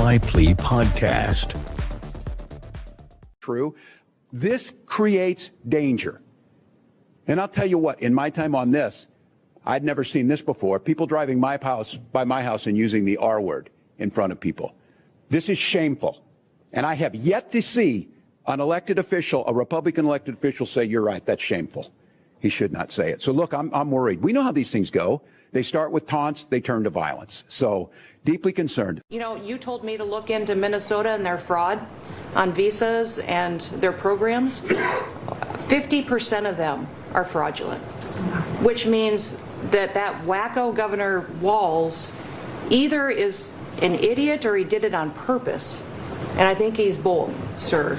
Laipply podcast. True. This creates danger. And I'll tell you what, in my time on this, I'd never seen this before. People driving by my house and using the R word in front of people. This is shameful. And I have yet to see an elected official, a Republican elected official, say, you're right, that's shameful. He should not say it. So look, I'm worried. We know how these things go. They start with taunts, they turn to violence. So deeply concerned. You know, you told me to look into Minnesota and their fraud on visas and their programs. 50% of them are fraudulent, which means that wacko Governor Walz either is an idiot or he did it on purpose. And I think he's both, sir.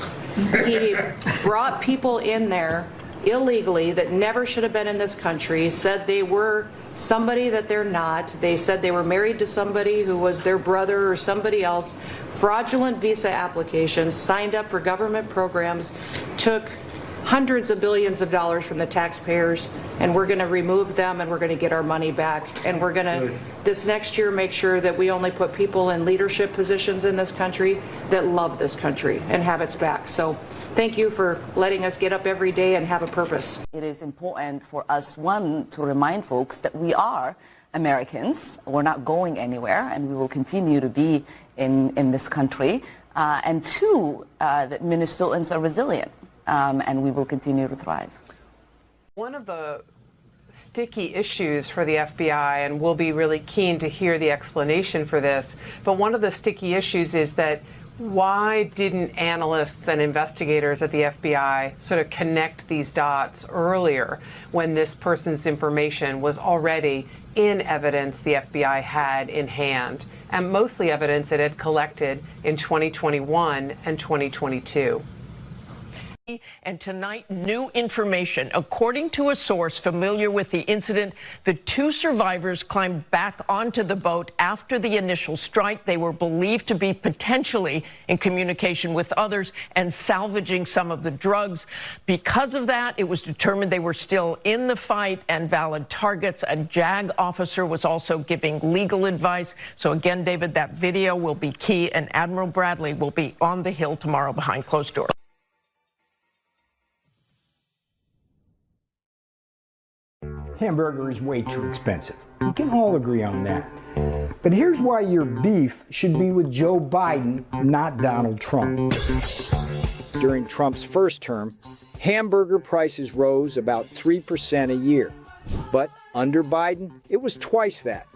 He brought people in there illegally that never should have been in this country, said they were somebody that they're not. They said they were married to somebody who was their brother or somebody else. Fraudulent visa applications, signed up for government programs, took hundreds of billions of dollars from the taxpayers, and we're going to remove them and we're going to get our money back. And we're going to, this next year, make sure that we only put people in leadership positions in this country that love this country and have its back. So thank you for letting us get up every day and have a purpose. It is important for us, one, to remind folks that we are Americans. We're not going anywhere, and we will continue to be in this country. And two, that Minnesotans are resilient. And we will continue to thrive. One of the sticky issues for the FBI, and we'll be really keen to hear the explanation for this, but one of the sticky issues is that why didn't analysts and investigators at the FBI sort of connect these dots earlier when this person's information was already in evidence the FBI had in hand, and mostly evidence it had collected in 2021 and 2022? And tonight, new information. According to a source familiar with the incident, the two survivors climbed back onto the boat after the initial strike. They were believed to be potentially in communication with others and salvaging some of the drugs. Because of that, it was determined they were still in the fight and valid targets. A JAG officer was also giving legal advice. So again, David, that video will be key, and Admiral Bradley will be on the Hill tomorrow behind closed doors. Hamburger is way too expensive. We can all agree on that. But here's why your beef should be with Joe Biden, not Donald Trump. During Trump's first term, hamburger prices rose about 3% a year. But under Biden, it was twice that.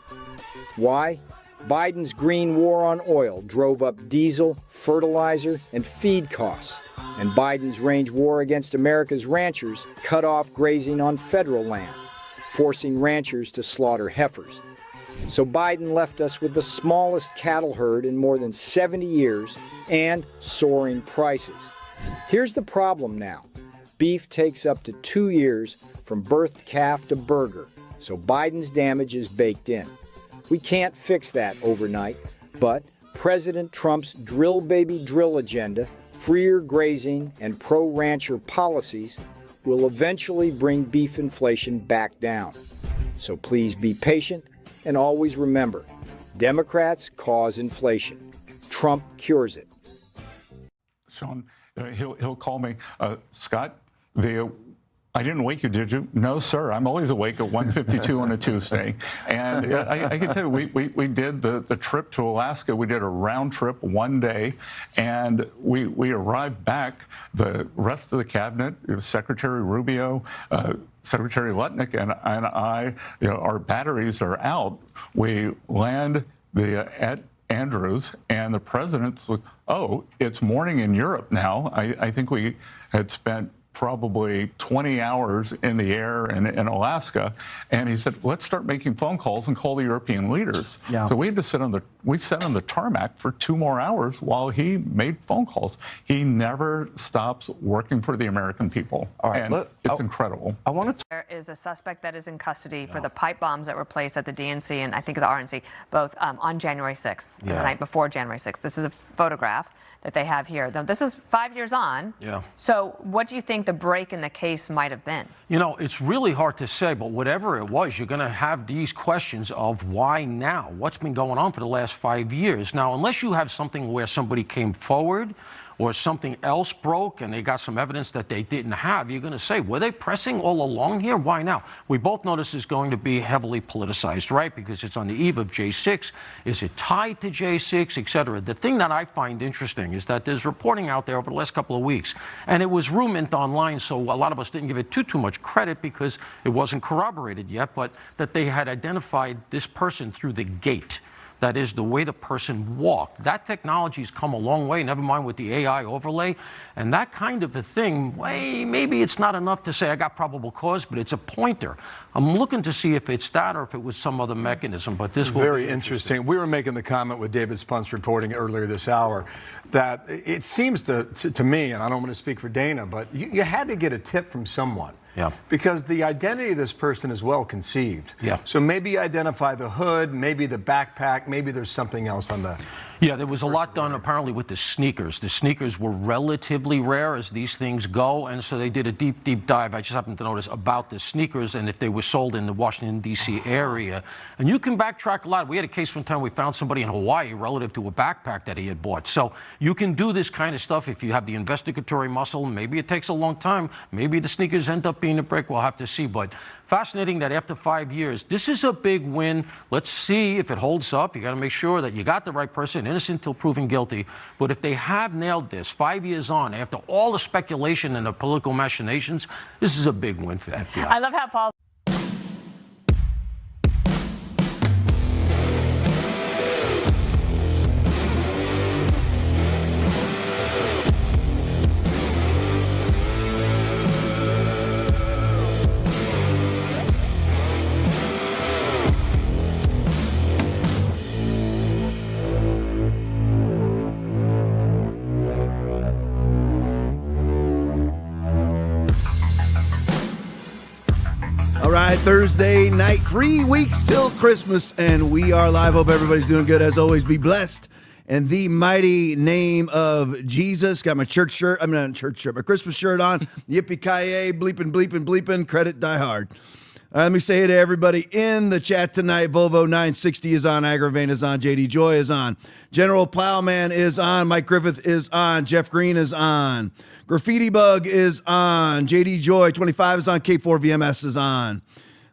Why? Biden's green war on oil drove up diesel, fertilizer, and feed costs. And Biden's range war against America's ranchers cut off grazing on federal land, forcing ranchers to slaughter heifers. So Biden left us with the smallest cattle herd in more than 70 years and soaring prices. Here's the problem now. Beef takes up to 2 years from birthed calf to burger, so Biden's damage is baked in. We can't fix that overnight, but President Trump's drill baby drill agenda, freer grazing, and pro-rancher policies will eventually bring beef inflation back down. So please be patient and always remember, Democrats cause inflation. Trump cures it. Sean, he'll call me, Scott, I didn't wake you, did you? No, sir. I'm always awake at 1:52 on a Tuesday. And I can tell you, we did the trip to Alaska. We did a round trip one day, and we arrived back. The rest of the cabinet, it was Secretary Rubio, Secretary Lutnick, and I, our batteries are out. We land at Andrews, and the president's like, oh, it's morning in Europe now. I think we had spent probably 20 hours in the air in Alaska, and he said, let's start making phone calls and call the European leaders. Yeah. So we had to sit on the tarmac for 2 more hours while he made phone calls. He never stops working for the American people. All right, and it's incredible. I want to. There is a suspect that is in custody for the pipe bombs that were placed at the DNC and I think the RNC, both on January 6th, the night before January 6th. This is a photograph that they have here. Now, this is 5 years on. Yeah. So what do you think the break in the case might have been? You know, it's really hard to say, but whatever it was, you're going to have these questions of why now? What's been going on for the last 5 years? Now, unless you have something where somebody came forward or something else broke and they got some evidence that they didn't have, you're going to say, were they pressing all along here? Why now? We both know this is going to be heavily politicized, right? Because it's on the eve of J6. Is it tied to J6, et cetera? The thing that I find interesting is that there's reporting out there over the last couple of weeks, and it was rumored online, so a lot of us didn't give it too much credit because it wasn't corroborated yet, but that they had identified this person through the gate. That is the way the person walked. That technology's come a long way, never mind with the AI overlay. And that kind of a thing, maybe it's not enough to say I got probable cause, but it's a pointer. I'm looking to see if it's that or if it was some other mechanism, but this will Very be interesting. We were making the comment with David Spunce reporting earlier this hour that it seems to me, and I don't want to speak for Dana, but you had to get a tip from someone. Yeah. Because the identity of this person is well conceived. Yeah. So maybe identify the hood, maybe the backpack, maybe there's something else on the... Yeah, there was a lot done apparently with the sneakers. The sneakers were relatively rare as these things go, and so they did a deep dive. I just happened to notice about the sneakers and if they were sold in the Washington, D.C. area. And you can backtrack a lot. We had a case one time we found somebody in Hawaii relative to a backpack that he had bought. So you can do this kind of stuff if you have the investigatory muscle. Maybe it takes a long time. Maybe the sneakers end up being a brick. We'll have to see. But fascinating that after 5 years, this is a big win. Let's see if it holds up. You got to make sure that you got the right person, innocent until proven guilty. But if they have nailed this 5 years on, after all the speculation and the political machinations, this is a big win for the FBI. I love how Paul. All right, Thursday night, 3 weeks till Christmas, and we are live. Hope everybody's doing good. As always, be blessed in the mighty name of Jesus. Got my church shirt, not church shirt, my Christmas shirt on. Yippee-ki-yay, bleeping, credit die hard. All right, let me say hey to everybody in the chat tonight. Volvo 960 is on, Aggravain is on, JD Joy is on, General Plowman is on, Mike Griffith is on, Jeff Green is on, Graffiti Bug is on, JD Joy 25 is on, K4 VMS is on.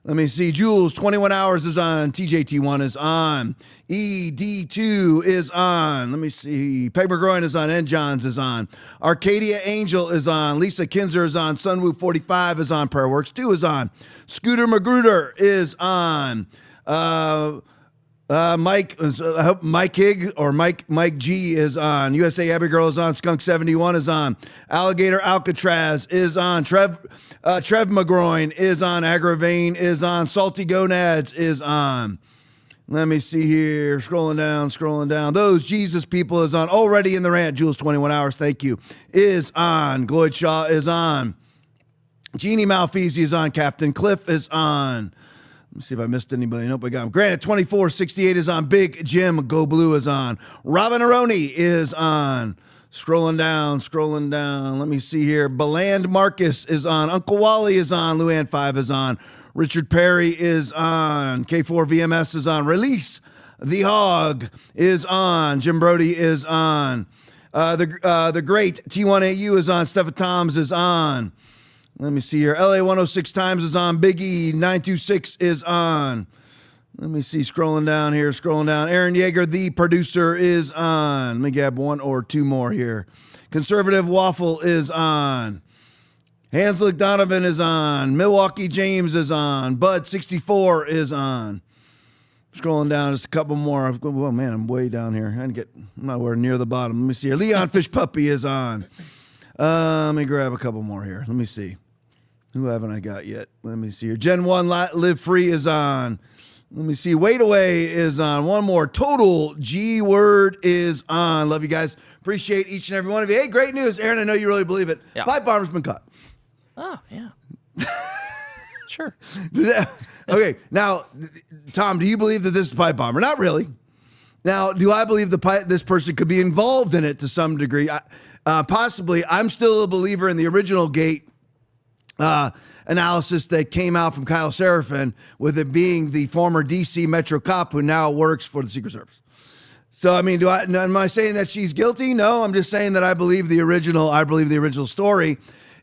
Let me see, Jules 21 hours is on, TJT1 is on, ED2 is on. Let me see, Peg McGroin is on, and Johns is on, Arcadia Angel is on, Lisa Kinzer is on, Sunwoo 45 is on, Prairworks 2 is on, Scooter Magruder is on, Mike, I hope Mike Higg or Mike G is on, USA Abigail is on, Skunk 71 is on, Alligator Alcatraz is on, Trev McGroin is on, Aggravain is on, Salty Gonads is on. Let me see here, scrolling down. Those Jesus people is on, already in the rant, Jules 21 hours, thank you, is on, Gloyd Shaw is on, Jeannie Malfeasy is on, Captain Cliff is on. Let me see if I missed anybody. Nope, I got him. Granite 2468 is on. Big Jim Go Blue is on. Robin Aroni is on. Scrolling down. Let me see here. Beland Marcus is on. Uncle Wally is on. Luann 5 is on. Richard Perry is on. K4 VMS is on. Release the Hog is on. Jim Brody is on. The great T1AU is on. Stephen Toms is on. Let me see here. LA 106 Times is on. Big E 926 is on. Let me see. Scrolling down. Aaron Yeager, the producer, is on. Let me grab one or two more here. Conservative Waffle is on. Hanslick Donovan is on. Milwaukee James is on. Bud 64 is on. Scrolling down, just a couple more. Oh man, I'm way down here. I'm nowhere near the bottom. Let me see here. Leon Fish Puppy is on. Let me grab a couple more here. Let me see. Who haven't I got yet? Let me see here. Gen 1 Live Free is on. Let me see. Wait Away is on. One more. Total G Word is on. Love you guys. Appreciate each and every one of you. Hey, great news. Aaron, I know you really believe it. Yeah. Pipe bomber's been caught. Oh, yeah. Sure. Okay. Now, Tom, do you believe that this is a pipe bomber? Not really. Now, do I believe this person could be involved in it to some degree? Possibly. I'm still a believer in the original gate analysis that came out from Kyle Seraphin, with it being the former DC Metro cop who now works for the Secret Service. So, I mean, am I saying that she's guilty? No, I'm just saying that I believe the original story.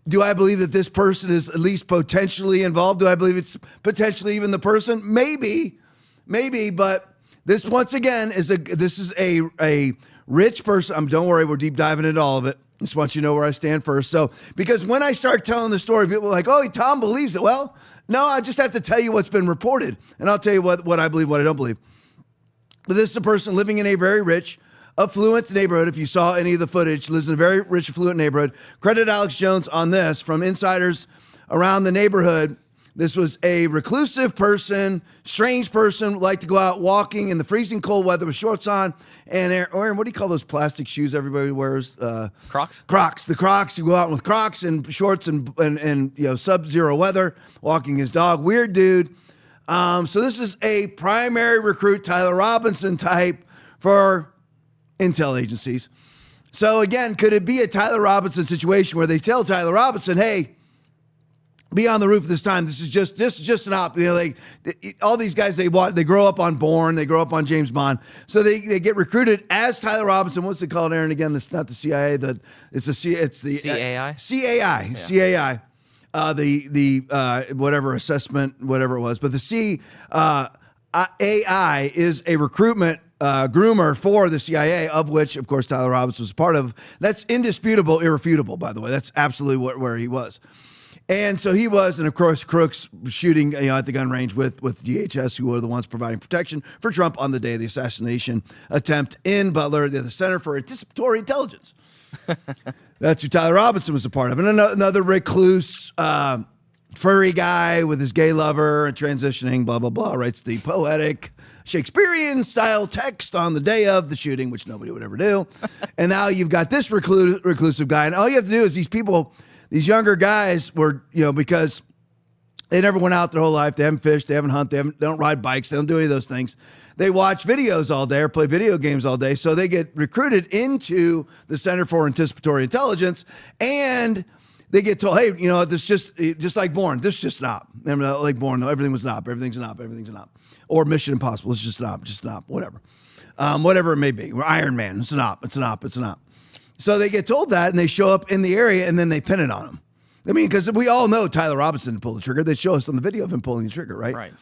Do I believe that this person is at least potentially involved? Do I believe it's potentially even the person? Maybe, but this, once again, is a rich person. Don't worry, we're deep diving into all of it. Just want you to know where I stand first. So, because when I start telling the story, people are like, oh, Tom believes it. Well, no, I just have to tell you what's been reported, and I'll tell you what I believe, what I don't believe. But this is a person living in a very rich, affluent neighborhood. If you saw any of the footage, lives in a very rich, affluent neighborhood. Credit Alex Jones on this from insiders around the neighborhood. This was a reclusive person, strange person, liked to go out walking in the freezing cold weather with shorts on. And Aaron, what do you call those plastic shoes everybody wears? Crocs? Crocs. The Crocs. You go out with Crocs and shorts and sub-zero weather, walking his dog. Weird dude. So this is a primary recruit, Tyler Robinson type for intel agencies. So again, could it be a Tyler Robinson situation where they tell Tyler Robinson, hey, be on the roof this time. This is just an op. All these guys, they grow up on Bourne, they grow up on James Bond. So they get recruited as Tyler Robinson. What's it called, Aaron? Again, it's not the CIA, it's the CAI? CAI. Yeah. CAI. The whatever assessment, whatever it was, but the AI is a recruitment groomer for the CIA, of which, of course, Tyler Robinson was a part of. That's indisputable, irrefutable, by the way. That's absolutely where he was. And so he was, and of course, Crooks shooting at the gun range with DHS, who were the ones providing protection for Trump on the day of the assassination attempt in Butler, the Center for Anticipatory Intelligence. That's who Tyler Robinson was a part of. And another recluse, furry guy with his gay lover and transitioning, blah, blah, blah, writes the poetic Shakespearean style text on the day of the shooting, which nobody would ever do. And now you've got this reclusive guy. And all you have to do is these younger guys were, because they never went out their whole life. They haven't fished, they haven't hunted, they don't ride bikes, they don't do any of those things. They watch videos all day or play video games all day. So they get recruited into the Center for Anticipatory Intelligence, and they get told, hey, this just like Bourne, this is just an op. Remember, like Bourne, everything was an op, everything's an op, everyth's an op. Or Mission Impossible, it's just an op, whatever. Whatever it may be. Or Iron Man, it's an op. So they get told that, and they show up in the area, and then they pin it on them. I mean, because we all know Tyler Robinson pulled the trigger. They show us on the video of him pulling the trigger, right? Right.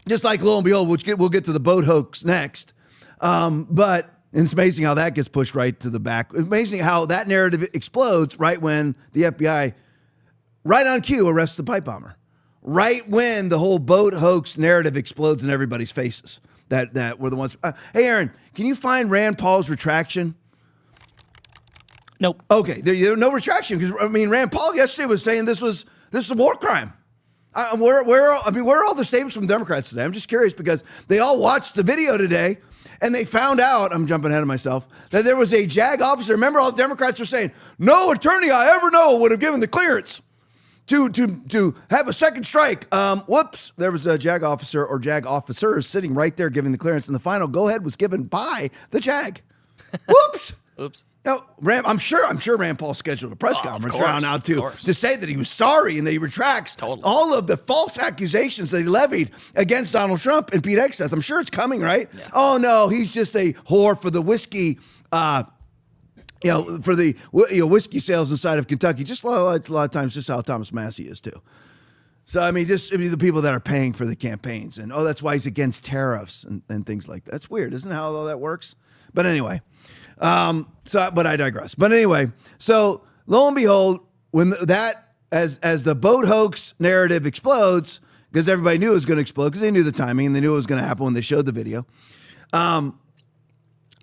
Just like, lo and behold, we'll get to the boat hoax next. But it's amazing how that gets pushed right to the back. It's amazing how that narrative explodes right when the FBI, right on cue, arrests the pipe bomber. Right when the whole boat hoax narrative explodes in everybody's faces. That were the ones. Hey, Aaron, can you find Rand Paul's retraction? Nope. Okay, there's no retraction, because Rand Paul yesterday was saying this was a war crime. Where are all the statements from Democrats today? I'm just curious, because they all watched the video today, and they found out, I'm jumping ahead of myself, that there was a JAG officer. Remember, all the Democrats were saying, no attorney I ever know would have given the clearance to have a second strike. Whoops, there was a JAG officer or JAG officers sitting right there giving the clearance, and the final go-ahead was given by the JAG. Whoops. Oops. Now, I'm sure Rand Paul scheduled a press conference around now to say that he was sorry and that he retracts all of the false accusations that he levied against Donald Trump and Pete Hegseth. I'm sure it's coming, right? Yeah. Oh no, he's just a whore for the whiskey, for the whiskey sales inside of Kentucky. Just a lot of times, just how Thomas Massey is too. So the people that are paying for the campaigns, and that's why he's against tariffs and things like that. That's weird, isn't it? How all that works. But anyway. But I digress. But anyway, so lo and behold, when as the boat hoax narrative explodes, because everybody knew it was going to explode, because they knew the timing and they knew it was going to happen when they showed the video, the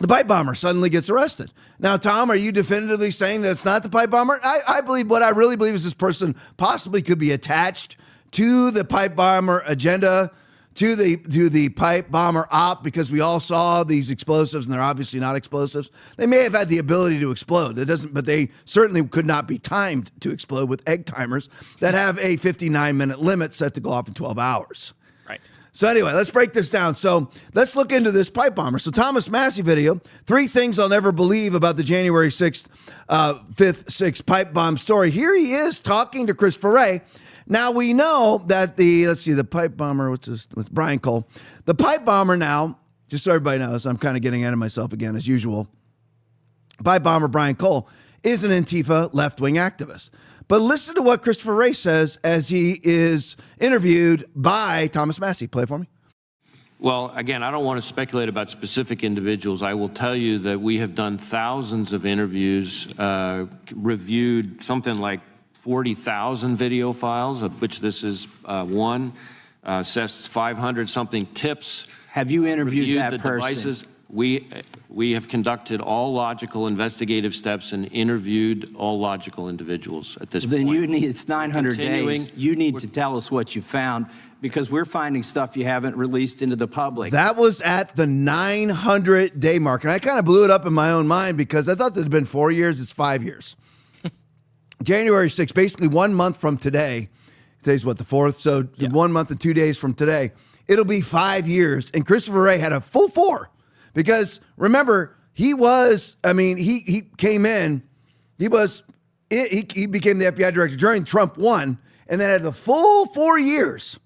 pipe bomber suddenly gets arrested. Now, Tom, are you definitively saying that it's not the pipe bomber? I believe, what I really believe is this person possibly could be attached to the pipe bomber agenda, to the pipe bomber op, because we all saw these explosives, and they're obviously not explosives. They may have had the ability to explode. But they certainly could not be timed to explode with egg timers that have a 59-minute limit set to go off in 12 hours. Right. So anyway, let's break this down. So let's look into this pipe bomber. So Thomas Massey video, 3 things I'll never believe about the January 6th, 5th, 6th pipe bomb story. Here he is talking to Christopher Wray. Now we know that the pipe bomber, with Brian Cole. The pipe bomber now, just so everybody knows, I'm kind of getting ahead of myself again as usual. Pipe bomber Brian Cole is an Antifa left-wing activist. But listen to what Christopher Wray says as he is interviewed by Thomas Massey. Play it for me. Well, again, I don't want to speculate about specific individuals. I will tell you that we have done thousands of interviews, reviewed something like 40,000 video files, of which this is one, assessed 500-something tips. Have you interviewed that the person? Devices. We have conducted all logical investigative steps and interviewed all logical individuals at this then point. You need, it's 900 days. You need to tell us what you found, because we're finding stuff you haven't released into the public. That was at the 900-day mark. And I kind of blew it up in my own mind because I thought that it had been 4 years. It's 5 years. January 6th, basically 1 month from today. Today's what, the 4th? So 1 month and 2 days from today. It'll be 5 years. And Christopher Wray had a full 4. Because remember, he came in, he became the FBI director during Trump won, and then had the full 4 years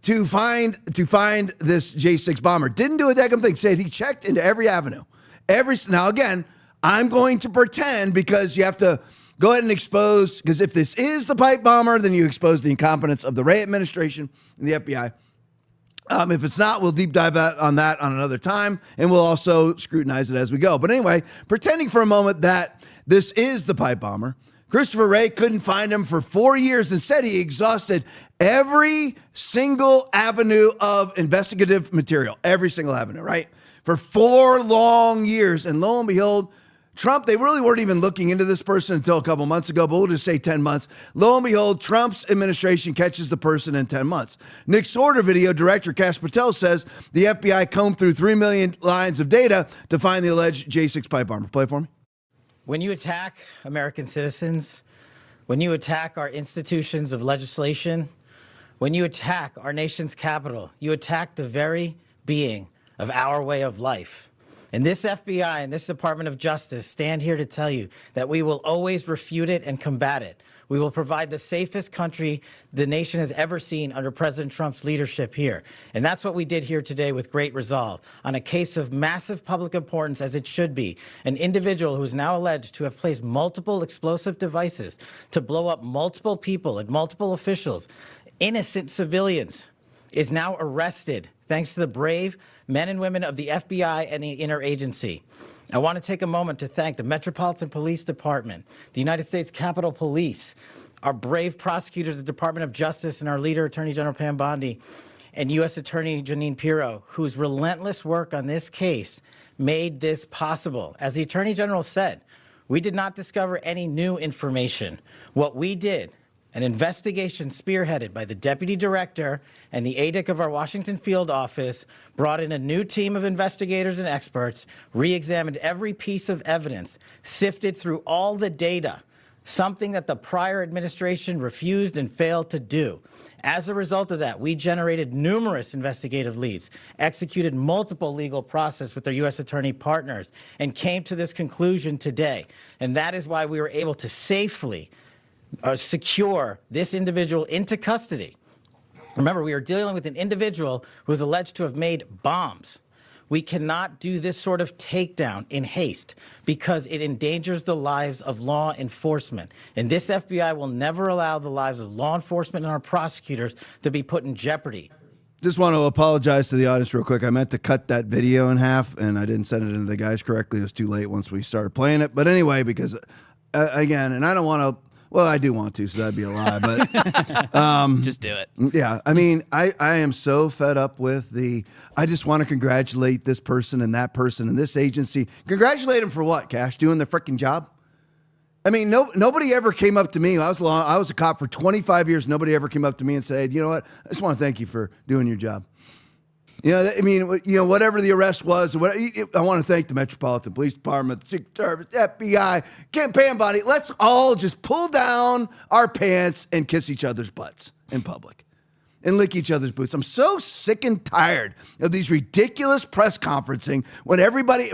to find this J6 bomber. Didn't do a damn thing. Said he checked into every avenue. Now again, I'm going to pretend, because you have to go ahead and expose, because if this is the pipe bomber, then you expose the incompetence of the Wray administration and the FBI. If it's not, we'll deep dive on that on another time, and we'll also scrutinize it as we go. But anyway, pretending for a moment that this is the pipe bomber, Christopher Wray couldn't find him for 4 years and said he exhausted every single avenue of investigative material, every single avenue, right? For 4 long years. And lo and behold, Trump, they really weren't even looking into this person until a couple months ago, but we'll just say 10 months. Lo and behold, Trump's administration catches the person in 10 months. Nick Sorter video director Kash Patel says the FBI combed through 3 million lines of data to find the alleged J6 pipe bomber. Play it for me. When you attack American citizens, when you attack our institutions of legislation, when you attack our nation's capital, you attack the very being of our way of life. And this FBI and this Department of Justice stand here to tell you that we will always refute it and combat it. We will provide the safest country the nation has ever seen under President Trump's leadership here. And that's what we did here today with great resolve on a case of massive public importance, as it should be. An individual who is now alleged to have placed multiple explosive devices to blow up multiple people and multiple officials, innocent civilians, is now arrested thanks to the brave men and women of the FBI and the interagency. I want to take a moment to thank the Metropolitan Police Department, the United States Capitol Police, our brave prosecutors, the Department of Justice, and our leader, Attorney General Pam Bondi, and U.S. Attorney Janine Pirro, whose relentless work on this case made this possible. As the Attorney General said, we did not discover any new information. What we did, an investigation spearheaded by the deputy director and the ADIC of our Washington field office, brought in a new team of investigators and experts, re-examined every piece of evidence, sifted through all the data, something that the prior administration refused and failed to do. As a result of that, we generated numerous investigative leads, executed multiple legal process with our U.S. attorney partners, and came to this conclusion today. And that is why we were able to safely secure this individual into custody. Remember, we are dealing with an individual who is alleged to have made bombs. We cannot do this sort of takedown in haste because it endangers the lives of law enforcement. And this FBI will never allow the lives of law enforcement and our prosecutors to be put in jeopardy. Just want to apologize to the audience real quick. I meant to cut that video in half, and I didn't send it into the guys correctly. It was too late once we started playing it. But anyway, because, again, and I don't want to, well, I do want to, so that'd be a lie, but just do it. Yeah, I mean, I am so fed up with I just want to congratulate this person and that person and this agency. Congratulate them for what, Cash? Doing their freaking job? I mean, nobody ever came up to me. I was a cop for 25 years. Nobody ever came up to me and said, you know what, I just want to thank you for doing your job. You know, I mean, whatever the arrest was, I want to thank the Metropolitan Police Department, the Secret Service, FBI, Pam Bondi. Let's all just pull down our pants and kiss each other's butts in public. and lick each other's boots. I'm so sick and tired of these ridiculous press conferences where everybody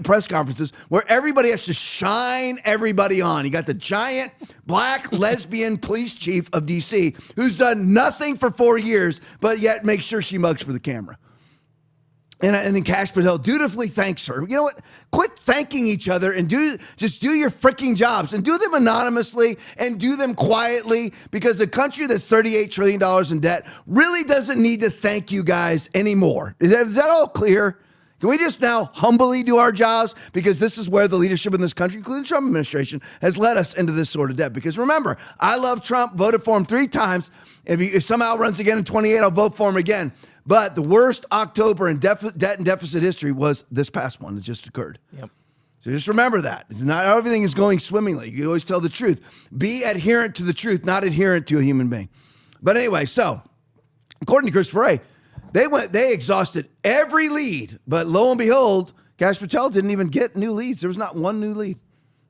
has to shine everybody on. You got the giant black lesbian police chief of D.C. who's done nothing for 4 years, but yet makes sure she mugs for the camera. And then Kash Patel dutifully thanks her. You know what? Quit thanking each other and just do your freaking jobs and do them anonymously and do them quietly, because a country that's $38 trillion in debt really doesn't need to thank you guys anymore. Is that all clear? Can we just now humbly do our jobs? Because this is where the leadership in this country, including the Trump administration, has led us into this sort of debt. Because remember, I love Trump, voted for him 3 times. If he somehow runs again in 28, I'll vote for him again. But the worst October in debt and deficit history was this past one that just occurred. Yep. So just remember that. Not everything is going swimmingly. You always tell the truth. Be adherent to the truth, not adherent to a human being. But anyway, so according to Christopher Wray, they exhausted every lead. But lo and behold, Kash Patel didn't even get new leads. There was not one new lead.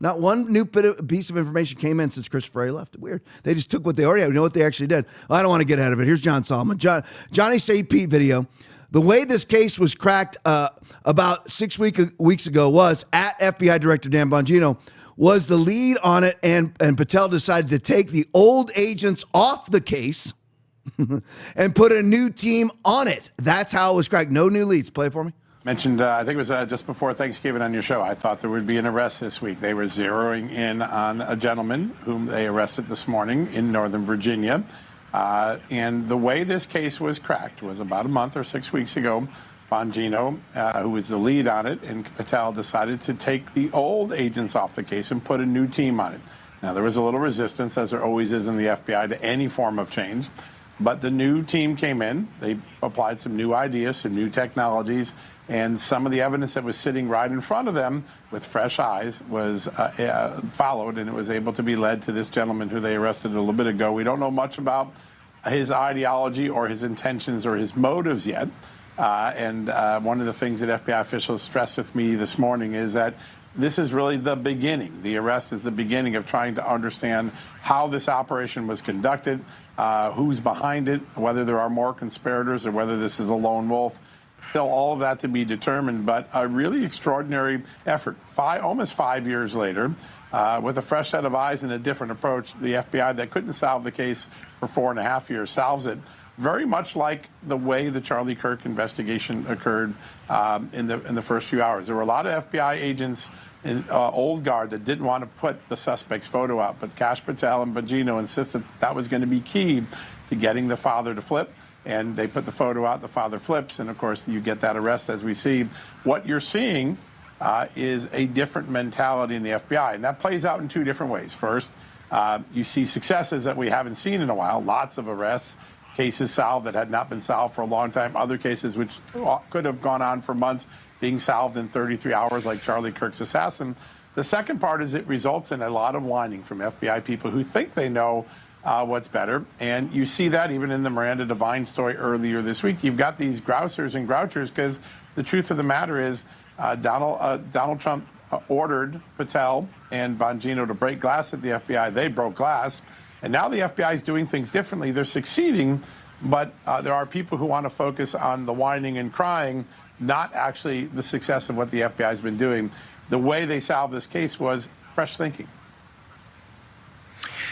Not one new piece of information came in since Christopher Wray left. Weird. They just took what they already had. We know what they actually did. I don't want to get ahead of it. Here's John Solomon. Johnny St. Pete video. The way this case was cracked about 6 weeks ago was at FBI Director Dan Bongino was the lead on it, and Patel decided to take the old agents off the case and put a new team on it. That's how it was cracked. No new leads. Play it for me. Mentioned, I think it was just before Thanksgiving on your show, I thought there would be an arrest this week. They were zeroing in on a gentleman whom they arrested this morning in Northern Virginia. And the way this case was cracked was about a month or 6 weeks ago. Bongino, who was the lead on it, and Patel decided to take the old agents off the case and put a new team on it. Now, there was a little resistance, as there always is in the FBI, to any form of change. But the new team came in. They applied some new ideas, some new technologies, and some of the evidence that was sitting right in front of them with fresh eyes was followed, and it was able to be led to this gentleman who they arrested a little bit ago. We don't know much about his ideology or his intentions or his motives yet. And one of the things that FBI officials stressed with me this morning is that this is really the beginning. The arrest is the beginning of trying to understand how this operation was conducted, who's behind it, whether there are more conspirators or whether this is a lone wolf. Still all of that to be determined, but a really extraordinary effort. Almost 5 years later, with a fresh set of eyes and a different approach, the FBI that couldn't solve the case for 4.5 years solves it. Very much like the way the Charlie Kirk investigation occurred in the first few hours. There were a lot of FBI agents in old guard that didn't want to put the suspect's photo out, but Kash Patel and Bongino insisted that was going to be key to getting the father to flip. And they put the photo out, the father flips, and of course you get that arrest as we see. What you're seeing is a different mentality in the FBI, and that plays out in 2 different ways. First, you see successes that we haven't seen in a while, lots of arrests, cases solved that had not been solved for a long time, other cases which could have gone on for months being solved in 33 hours like Charlie Kirk's assassin. The second part is it results in a lot of whining from FBI people who think they know what's better. And you see that even in the Miranda Devine story earlier this week. You've got these grousers and grouchers because the truth of the matter is Donald Trump ordered Patel and Bongino to break glass at the FBI. They broke glass. And now the FBI is doing things differently. They're succeeding, but there are people who want to focus on the whining and crying, not actually the success of what the FBI has been doing. The way they solved this case was fresh thinking.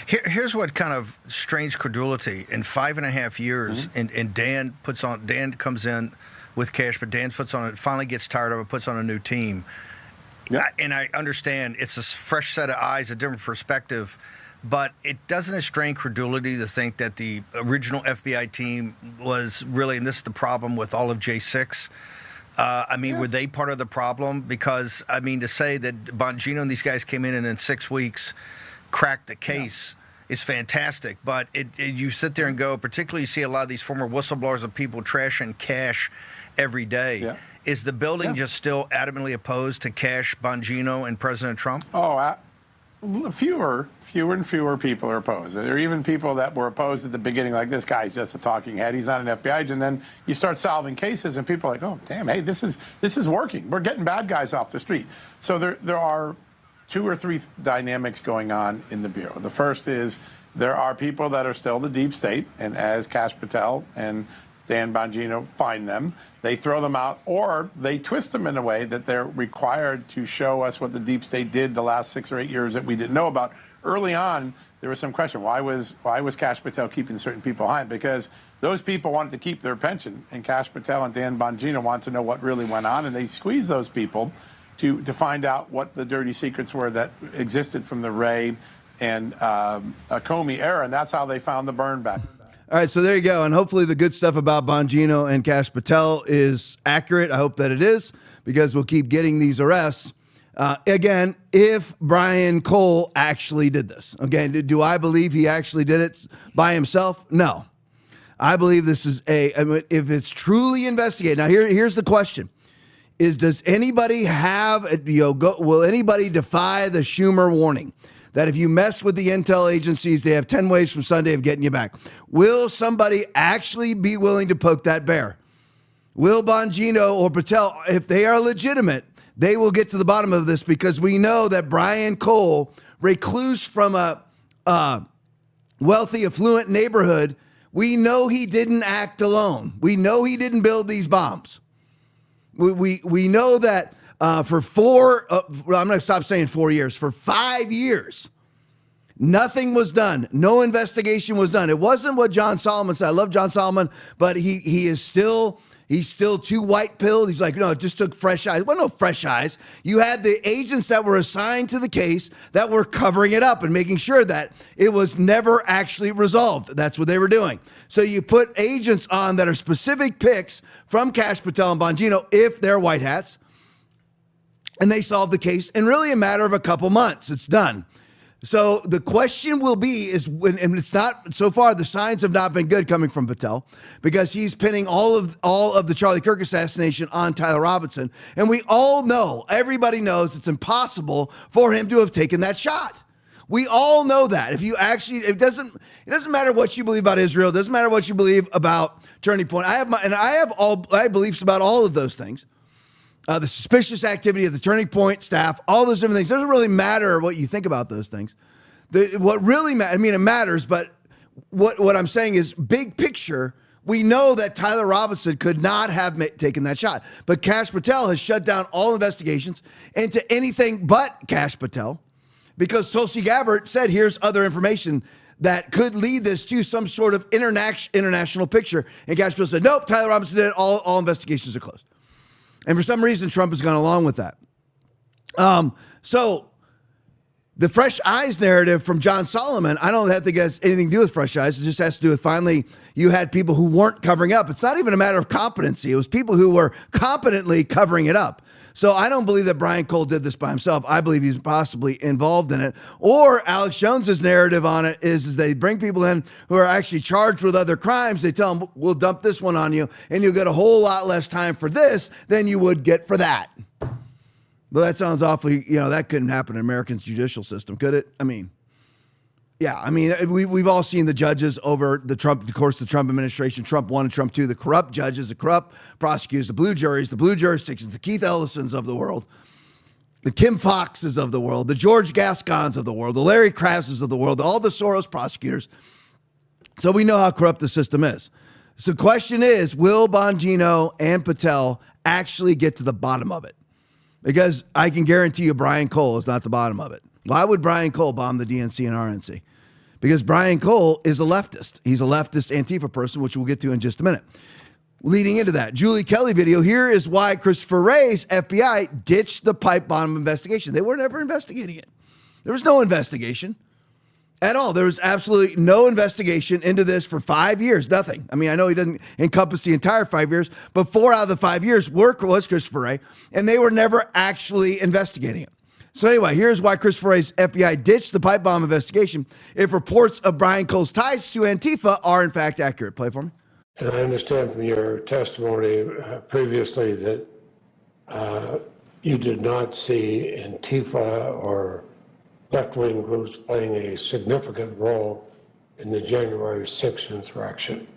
Here's what kind of strange credulity. In 5.5 years, and Dan comes in with Kash, but Dan finally gets tired of it, puts on a new team. Yeah. And I understand it's a fresh set of eyes, a different perspective, but it doesn't strain credulity to think that the original FBI team was really, and this is the problem with all of J6, were they part of the problem? Because, to say that Bongino and these guys came in and in 6 weeks cracked the case is fantastic. But you sit there and go, particularly you see a lot of these former whistleblowers of people trashing Kash every day. Yeah. Is the building just still adamantly opposed to Kash, Bongino, and President Trump? Oh, fewer and fewer people are opposed. There are even people that were opposed at the beginning, like this guy's just a talking head. He's not an FBI agent. And then you start solving cases, and people are like, oh, damn, hey, this is working. We're getting bad guys off the street. So there are 2 or 3 dynamics going on in the Bureau. The first is there are people that are still the deep state, and as Kash Patel and Dan Bongino, find them. They throw them out, or they twist them in a way that they're required to show us what the deep state did the last 6 or 8 years that we didn't know about. Early on, there was some question, why was Kash Patel keeping certain people behind? Because those people wanted to keep their pension, and Kash Patel and Dan Bongino wanted to know what really went on, and they squeezed those people to find out what the dirty secrets were that existed from the Wray and Comey era, and that's how they found the burn back. All right, so there you go. And hopefully the good stuff about Bongino and Kash Patel is accurate. I hope that it is, because we'll keep getting these arrests. Again, if Brian Cole actually did this. Again, do I believe he actually did it by himself? No. I believe this is if it's truly investigated. Now, here's the question. Does anybody have, will anybody defy the Schumer warning that if you mess with the intel agencies, they have 10 ways from Sunday of getting you back? Will somebody actually be willing to poke that bear? Will Bongino or Patel, if they are legitimate, they will get to the bottom of this, because we know that Brian Cole, recluse from a wealthy, affluent neighborhood, we know he didn't act alone. We know he didn't build these bombs. We know that for I'm going to stop saying 4 years. For 5 years, nothing was done. No investigation was done. It wasn't what John Solomon said. I love John Solomon, but he's still too white-pilled. He's like, no, it just took fresh eyes. Well, no fresh eyes. You had the agents that were assigned to the case that were covering it up and making sure that it was never actually resolved. That's what they were doing. So you put agents on that are specific picks from Kash Patel and Bongino, if they're white hats, and they solved the case in really a matter of a couple months. It's done. So the question will be and it's not, so far the signs have not been good coming from Patel, because he's pinning all of the Charlie Kirk assassination on Tyler Robinson. And we all know, everybody knows, it's impossible for him to have taken that shot. We all know that. If you actually, it doesn't matter what you believe about Israel. It doesn't matter what you believe about Turning Point. I have beliefs about all of those things. The suspicious activity of the Turning Point staff, all those different things. It doesn't really matter what you think about those things. What really matters, it matters, but what I'm saying is, big picture, we know that Tyler Robinson could not have taken that shot. But Kash Patel has shut down all investigations into anything but Kash Patel, because Tulsi Gabbard said, here's other information that could lead this to some sort of international picture. And Kash Patel said, nope, Tyler Robinson did it. All investigations are closed. And for some reason, Trump has gone along with that. So the fresh eyes narrative from John Solomon, I don't think it has anything to do with fresh eyes. It just has to do with, finally, you had people who weren't covering up. It's not even a matter of competency. It was people who were competently covering it up. So I don't believe that Brian Cole did this by himself. I believe he's possibly involved in it. Or Alex Jones's narrative on it is they bring people in who are actually charged with other crimes. They tell them, we'll dump this one on you, and you'll get a whole lot less time for this than you would get for that. But that sounds awfully, that couldn't happen in America's judicial system, could it? We've all seen the judges over the Trump administration, Trump 1 and Trump 2, the corrupt judges, the corrupt prosecutors, the blue juries, the blue jurisdictions, the Keith Ellisons of the world, the Kim Foxes of the world, the George Gascons of the world, the Larry Krasses of the world, all the Soros prosecutors. So we know how corrupt the system is. So the question is, will Bongino and Patel actually get to the bottom of it? Because I can guarantee you Brian Cole is not the bottom of it. Why would Brian Cole bomb the DNC and RNC? Because Brian Cole is a leftist. He's a leftist Antifa person, which we'll get to in just a minute. Leading into that, Julie Kelly video, here is why Christopher Wray's FBI ditched the pipe bomb investigation. They were never investigating it. There was no investigation at all. There was absolutely no investigation into this for 5 years, nothing. I know he didn't encompass the entire 5 years, but 4 out of the 5 years was Christopher Wray, and they were never actually investigating it. So anyway, here's why Christopher Wray's FBI ditched the pipe bomb investigation if reports of Brian Cole's ties to Antifa are in fact accurate. Play for me. And I understand from your testimony previously that you did not see Antifa or left-wing groups playing a significant role in the January 6th insurrection.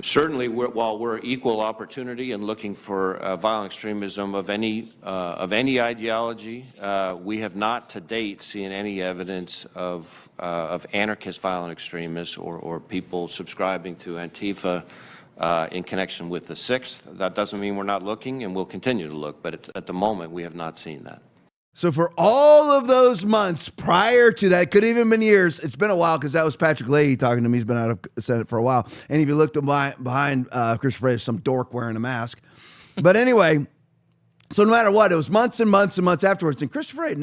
Certainly, while we're equal opportunity and looking for violent extremism of any ideology, we have not to date seen any evidence of anarchist violent extremists or people subscribing to Antifa in connection with the 6th. That doesn't mean we're not looking, and we'll continue to look, but at the moment, we have not seen that. So for all of those months prior to that, could have even been years, it's been a while because that was Patrick Leahy talking to me. He's been out of the Senate for a while. And if you looked behind Christopher Wray, some dork wearing a mask. But anyway, so no matter what, it was months and months and months afterwards. And Christopher Wray,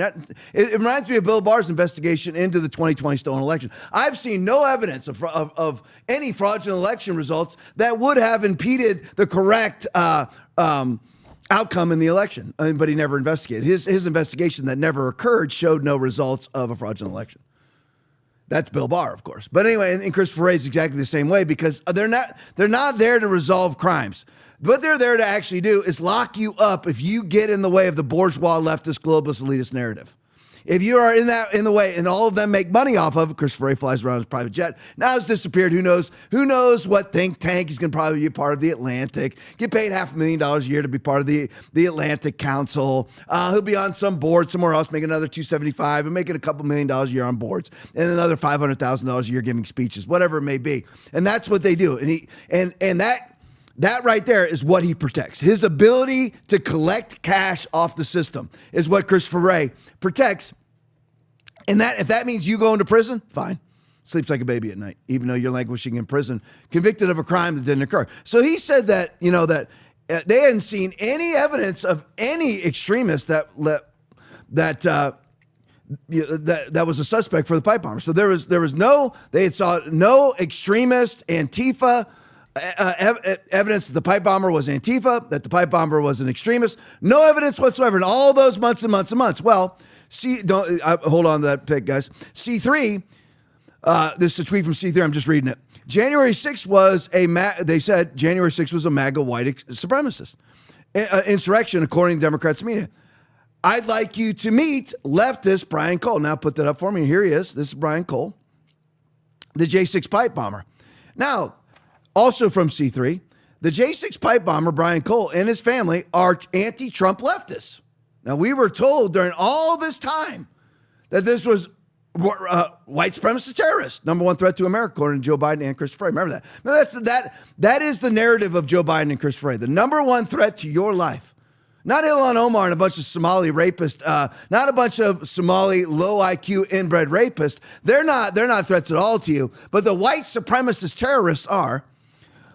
it reminds me of Bill Barr's investigation into the 2020 stolen election. I've seen no evidence of any fraudulent election results that would have impeded the correct outcome in the election, but he never investigated. His investigation that never occurred showed no results of a fraudulent election. That's Bill Barr, of course. But anyway, and Christopher Wray is exactly the same way because they're not there to resolve crimes. What they're there to actually do is lock you up if you get in the way of the bourgeois, leftist, globalist, elitist narrative. If you are in the way, and all of them make money off of it, Christopher Wray flies around his private jet. Now it's disappeared. Who knows what think tank he's going to probably be a part of the Atlantic. Get paid $500,000 a year to be part of the Atlantic Council. He'll be on some board somewhere else, making another $275 and making a couple $1 million a year on boards, and another $500,000 a year giving speeches, whatever it may be. And that's what they do. And that right there is what he protects. His ability to collect cash off the system is what Christopher Wray protects. And that if that means you go into prison, fine. Sleeps like a baby at night, even though you're languishing in prison, convicted of a crime that didn't occur. So he said that, that they hadn't seen any evidence of any extremist that was a suspect for the pipe bomber. So they saw no extremist Antifa evidence that the pipe bomber was Antifa, that the pipe bomber was an extremist. No evidence whatsoever in all those months and months and months. Well, hold on to that pic, guys. C3, this is a tweet from C3. I'm just reading it. January 6th was they said January 6th was a MAGA white supremacist insurrection, according to Democrats' media. I'd like you to meet leftist Brian Cole. Now put that up for me. Here he is. This is Brian Cole, the J6 pipe bomber. Now, also from C3, the J6 pipe bomber, Brian Cole, and his family are anti-Trump leftists. Now, we were told during all this time that this was white supremacist terrorist, number one threat to America, according to Joe Biden and Christopher Wray. Remember that. Now, that is the narrative of Joe Biden and Christopher Wray. The number one threat to your life. Not Ilhan Omar and a bunch of Somali rapists, not a bunch of Somali low IQ inbred rapists. They're not threats at all to you, but the white supremacist terrorists are.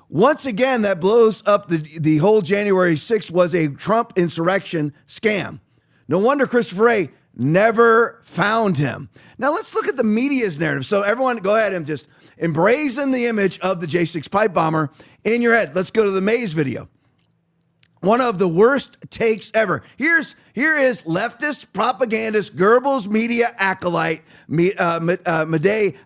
Once again, that blows up the whole January 6th was a Trump insurrection scam. No wonder Christopher Wray never found him. Now let's look at the media's narrative. So everyone go ahead and just embrazen the image of the J6 pipe bomber in your head. Let's go to the Maze video. One of the worst takes ever. Here is leftist propagandist Goebbels media acolyte Mehdi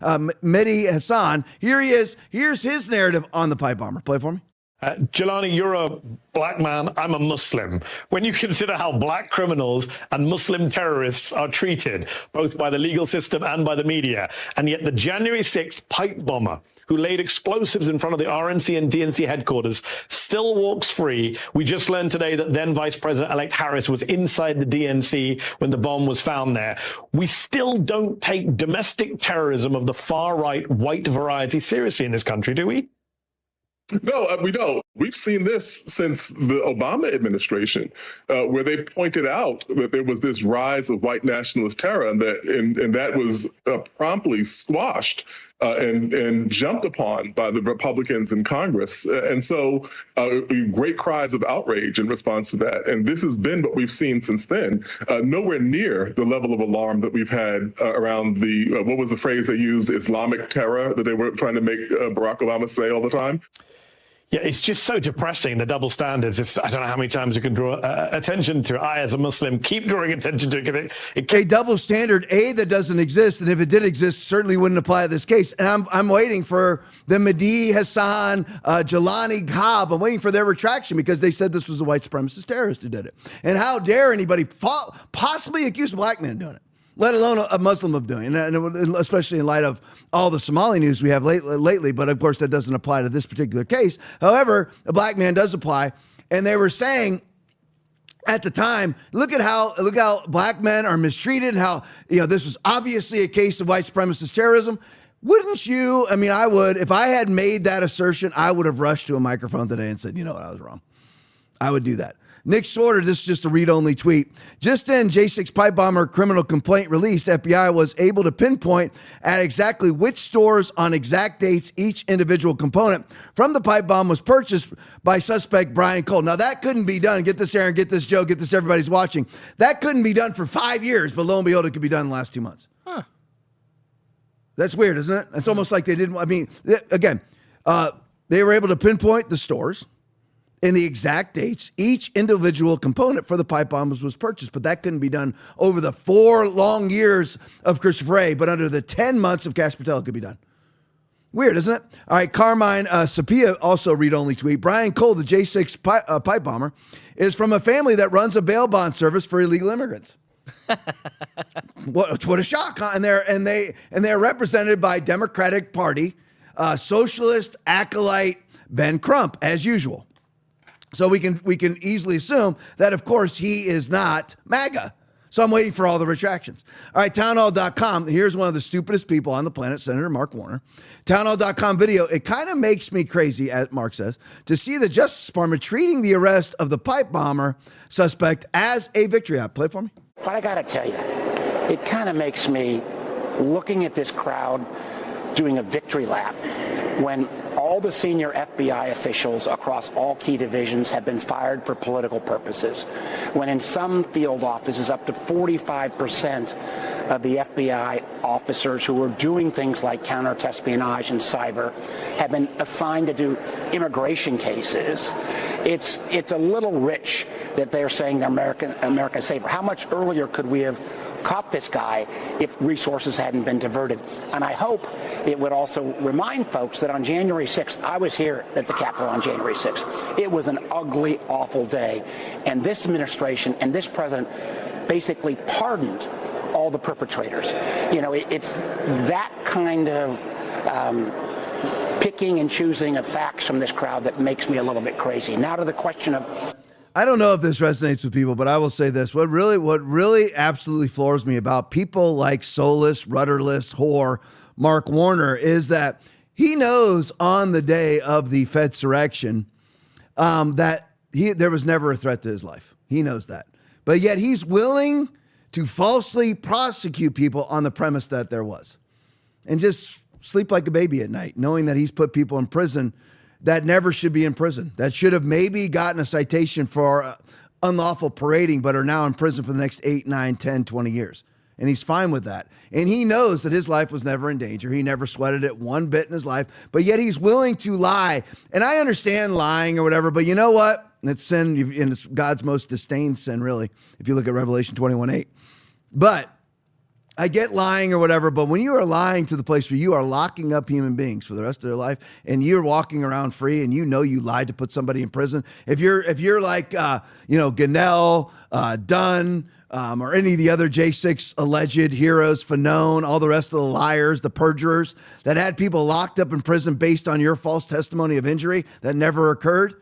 Hassan. Here he is. Here's his narrative on the pipe bomber. Play for me. Jelani, you're a black man. I'm a Muslim. When you consider how black criminals and Muslim terrorists are treated, both by the legal system and by the media, and yet the January 6th pipe bomber who laid explosives in front of the RNC and DNC headquarters still walks free. We just learned today that then Vice President-elect Harris was inside the DNC when the bomb was found there. We still don't take domestic terrorism of the far-right white variety seriously in this country, do we? No, we don't. We've seen this since the Obama administration, where they pointed out that there was this rise of white nationalist terror, and that was promptly squashed and jumped upon by the Republicans in Congress. And so great cries of outrage in response to that. And this has been what we've seen since then, nowhere near the level of alarm that we've had around the, what was the phrase they used, Islamic terror that they were trying to make Barack Obama say all the time. Yeah, it's just so depressing, the double standards. I don't know how many times you can draw attention to it. I, as a Muslim, keep drawing attention to it. A double standard, that doesn't exist, and if it did exist, certainly wouldn't apply to this case. And I'm waiting for the Mehdi Hassan, Jelani Cobb. I'm waiting for their retraction because they said this was a white supremacist terrorist who did it. And how dare anybody possibly accuse a black man of doing it, let alone a Muslim of doing it, and especially in light of all the Somali news we have lately. But of course, that doesn't apply to this particular case. However, a black man does apply. And they were saying at the time, look how black men are mistreated, and how this was obviously a case of white supremacist terrorism. Wouldn't you? I mean, I would. If I had made that assertion, I would have rushed to a microphone today and said, you know what, I was wrong. I would do that. Nick Sorter, this is just a read-only tweet. Just in J6 pipe bomber criminal complaint released, FBI was able to pinpoint at exactly which stores on exact dates each individual component from the pipe bomb was purchased by suspect Brian Cole. Now, that couldn't be done. Get this, Aaron, get this, Joe, get this, everybody's watching. That couldn't be done for 5 years, but lo and behold, it could be done in the last 2 months. Huh. That's weird, isn't it? It's almost like they didn't, I mean, again, they were able to pinpoint the stores in the exact dates each individual component for the pipe bombs was purchased, but that couldn't be done over the 4 long years of Christopher A., but under the 10 months of Cash Patel, it could be done. Weird, isn't it? All right, Carmine Sapia, also read-only tweet. Brian Cole, the J6 pipe bomber, is from a family that runs a bail bond service for illegal immigrants. What a shock, huh? And they're represented by Democratic Party socialist acolyte Ben Crump, as usual. So we can easily assume that, of course, he is not MAGA. So I'm waiting for all the retractions. All right, townhall.com. Here's one of the stupidest people on the planet, Senator Mark Warner. Townhall.com video. It kind of makes me crazy, as Mark says, to see the Justice Department treating the arrest of the pipe bomber suspect as a victory lap. Play it for me. But I got to tell you, it kind of makes me, looking at this crowd, doing a victory lap when all the senior FBI officials across all key divisions have been fired for political purposes, when in some field offices up to 45% of the FBI officers who are doing things like counter-espionage and cyber have been assigned to do immigration cases. It's a little rich that they're saying they're American safer. How much earlier could we have caught this guy if resources hadn't been diverted? And I hope it would also remind folks that on January 6th, I was here at the Capitol on January 6th. It was an ugly, awful day. And this administration and this president basically pardoned all the perpetrators. You know, it's that kind of picking and choosing of facts from this crowd that makes me a little bit crazy. Now to the question of... I don't know if this resonates with people, but I will say this. What really absolutely floors me about people like soulless, rudderless whore Mark Warner is that he knows on the day of the Fedsurrection that there was never a threat to his life. He knows that. But yet he's willing to falsely prosecute people on the premise that there was. And just sleep like a baby at night, knowing that he's put people in prison that never should be in prison, that should have maybe gotten a citation for unlawful parading, but are now in prison for the next 8, 9, 10, 20 years. And he's fine with that. And he knows that his life was never in danger. He never sweated it one bit in his life, but yet he's willing to lie. And I understand lying or whatever, but you know what? It's sin, and it's God's most disdained sin, really, if you look at Revelation 21:8. But I get lying or whatever, but when you are lying to the place where you are locking up human beings for the rest of their life and you're walking around free and you know you lied to put somebody in prison, if you're like, Gunnell, Dunn, or any of the other J6 alleged heroes, Fanone, all the rest of the liars, the perjurers that had people locked up in prison based on your false testimony of injury that never occurred,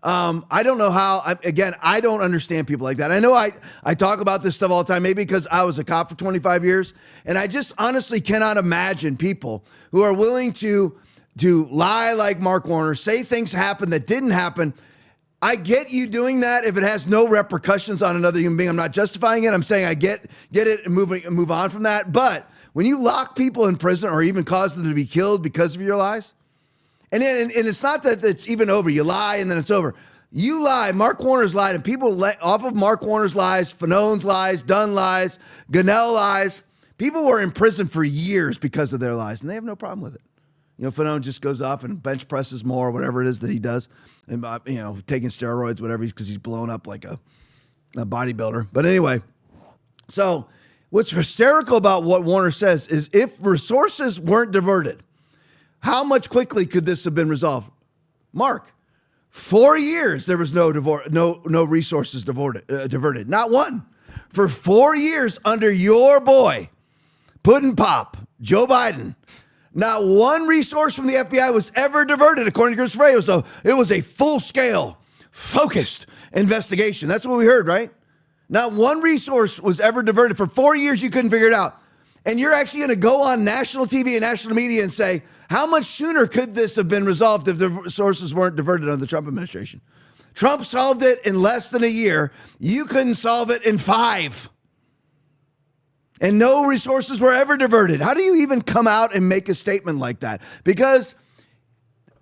I don't know how, I don't understand people like that. I know I talk about this stuff all the time, maybe because I was a cop for 25 years, and I just honestly cannot imagine people who are willing to lie like Mark Warner, say things happen that didn't happen. I get you doing that if it has no repercussions on another human being. I'm not justifying it. I'm saying I get it and move on from that. But when you lock people in prison or even cause them to be killed because of your lies, and it's not that it's even over. You lie and then it's over. You lie. Mark Warner's lied, and people off of Mark Warner's lies, Fanone's lies, Dunn lies, Gunnell lies. People were in prison for years because of their lies, and they have no problem with it. Fanone just goes off and bench presses more, whatever it is that he does, and taking steroids, whatever, because he's blown up like a bodybuilder. But anyway, so what's hysterical about what Warner says is if resources weren't diverted, how much quickly could this have been resolved? Mark, 4 years there was no resources diverted. Not one. For 4 years under your boy, Puddin' Pop, Joe Biden, not one resource from the FBI was ever diverted, according to Christopher A. It was a full-scale, focused investigation. That's what we heard, right? Not one resource was ever diverted. For 4 years, you couldn't figure it out. And you're actually going to go on national TV and national media and say, how much sooner could this have been resolved if the resources weren't diverted under the Trump administration? Trump solved it in less than a year. You couldn't solve it in 5. And no resources were ever diverted. How do you even come out and make a statement like that? Because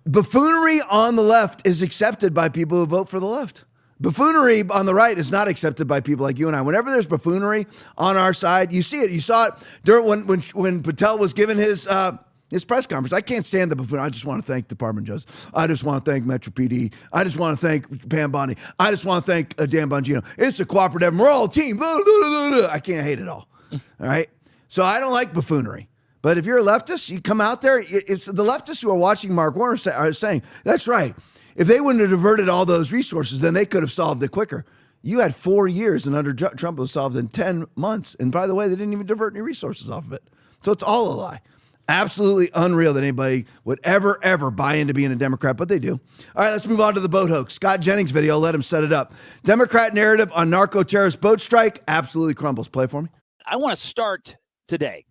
buffoonery on the left is accepted by people who vote for the left. Buffoonery on the right is not accepted by people like you and I. Whenever there's buffoonery on our side, you see it. You saw it during when Patel was given his press conference. I can't stand the buffoon. I just want to thank Department of Justice. I just want to thank Metro PD. I just want to thank Pam Bondi. I just want to thank Dan Bongino. It's a cooperative. We're all a team. I can't hate it all. All right? So I don't like buffoonery. But if you're a leftist, you come out there. It's the leftists who are watching Mark Warner are saying, that's right. If they wouldn't have diverted all those resources, then they could have solved it quicker. You had 4 years, and under Trump it was solved in 10 months. And by the way, they didn't even divert any resources off of it. So it's all a lie. Absolutely unreal that anybody would ever buy into being a Democrat, but they do. All right, let's move on to the boat hoax. Scott Jennings' video, I'll let him set it up. Democrat narrative on narco-terrorist boat strike absolutely crumbles. Play for me. I want to start today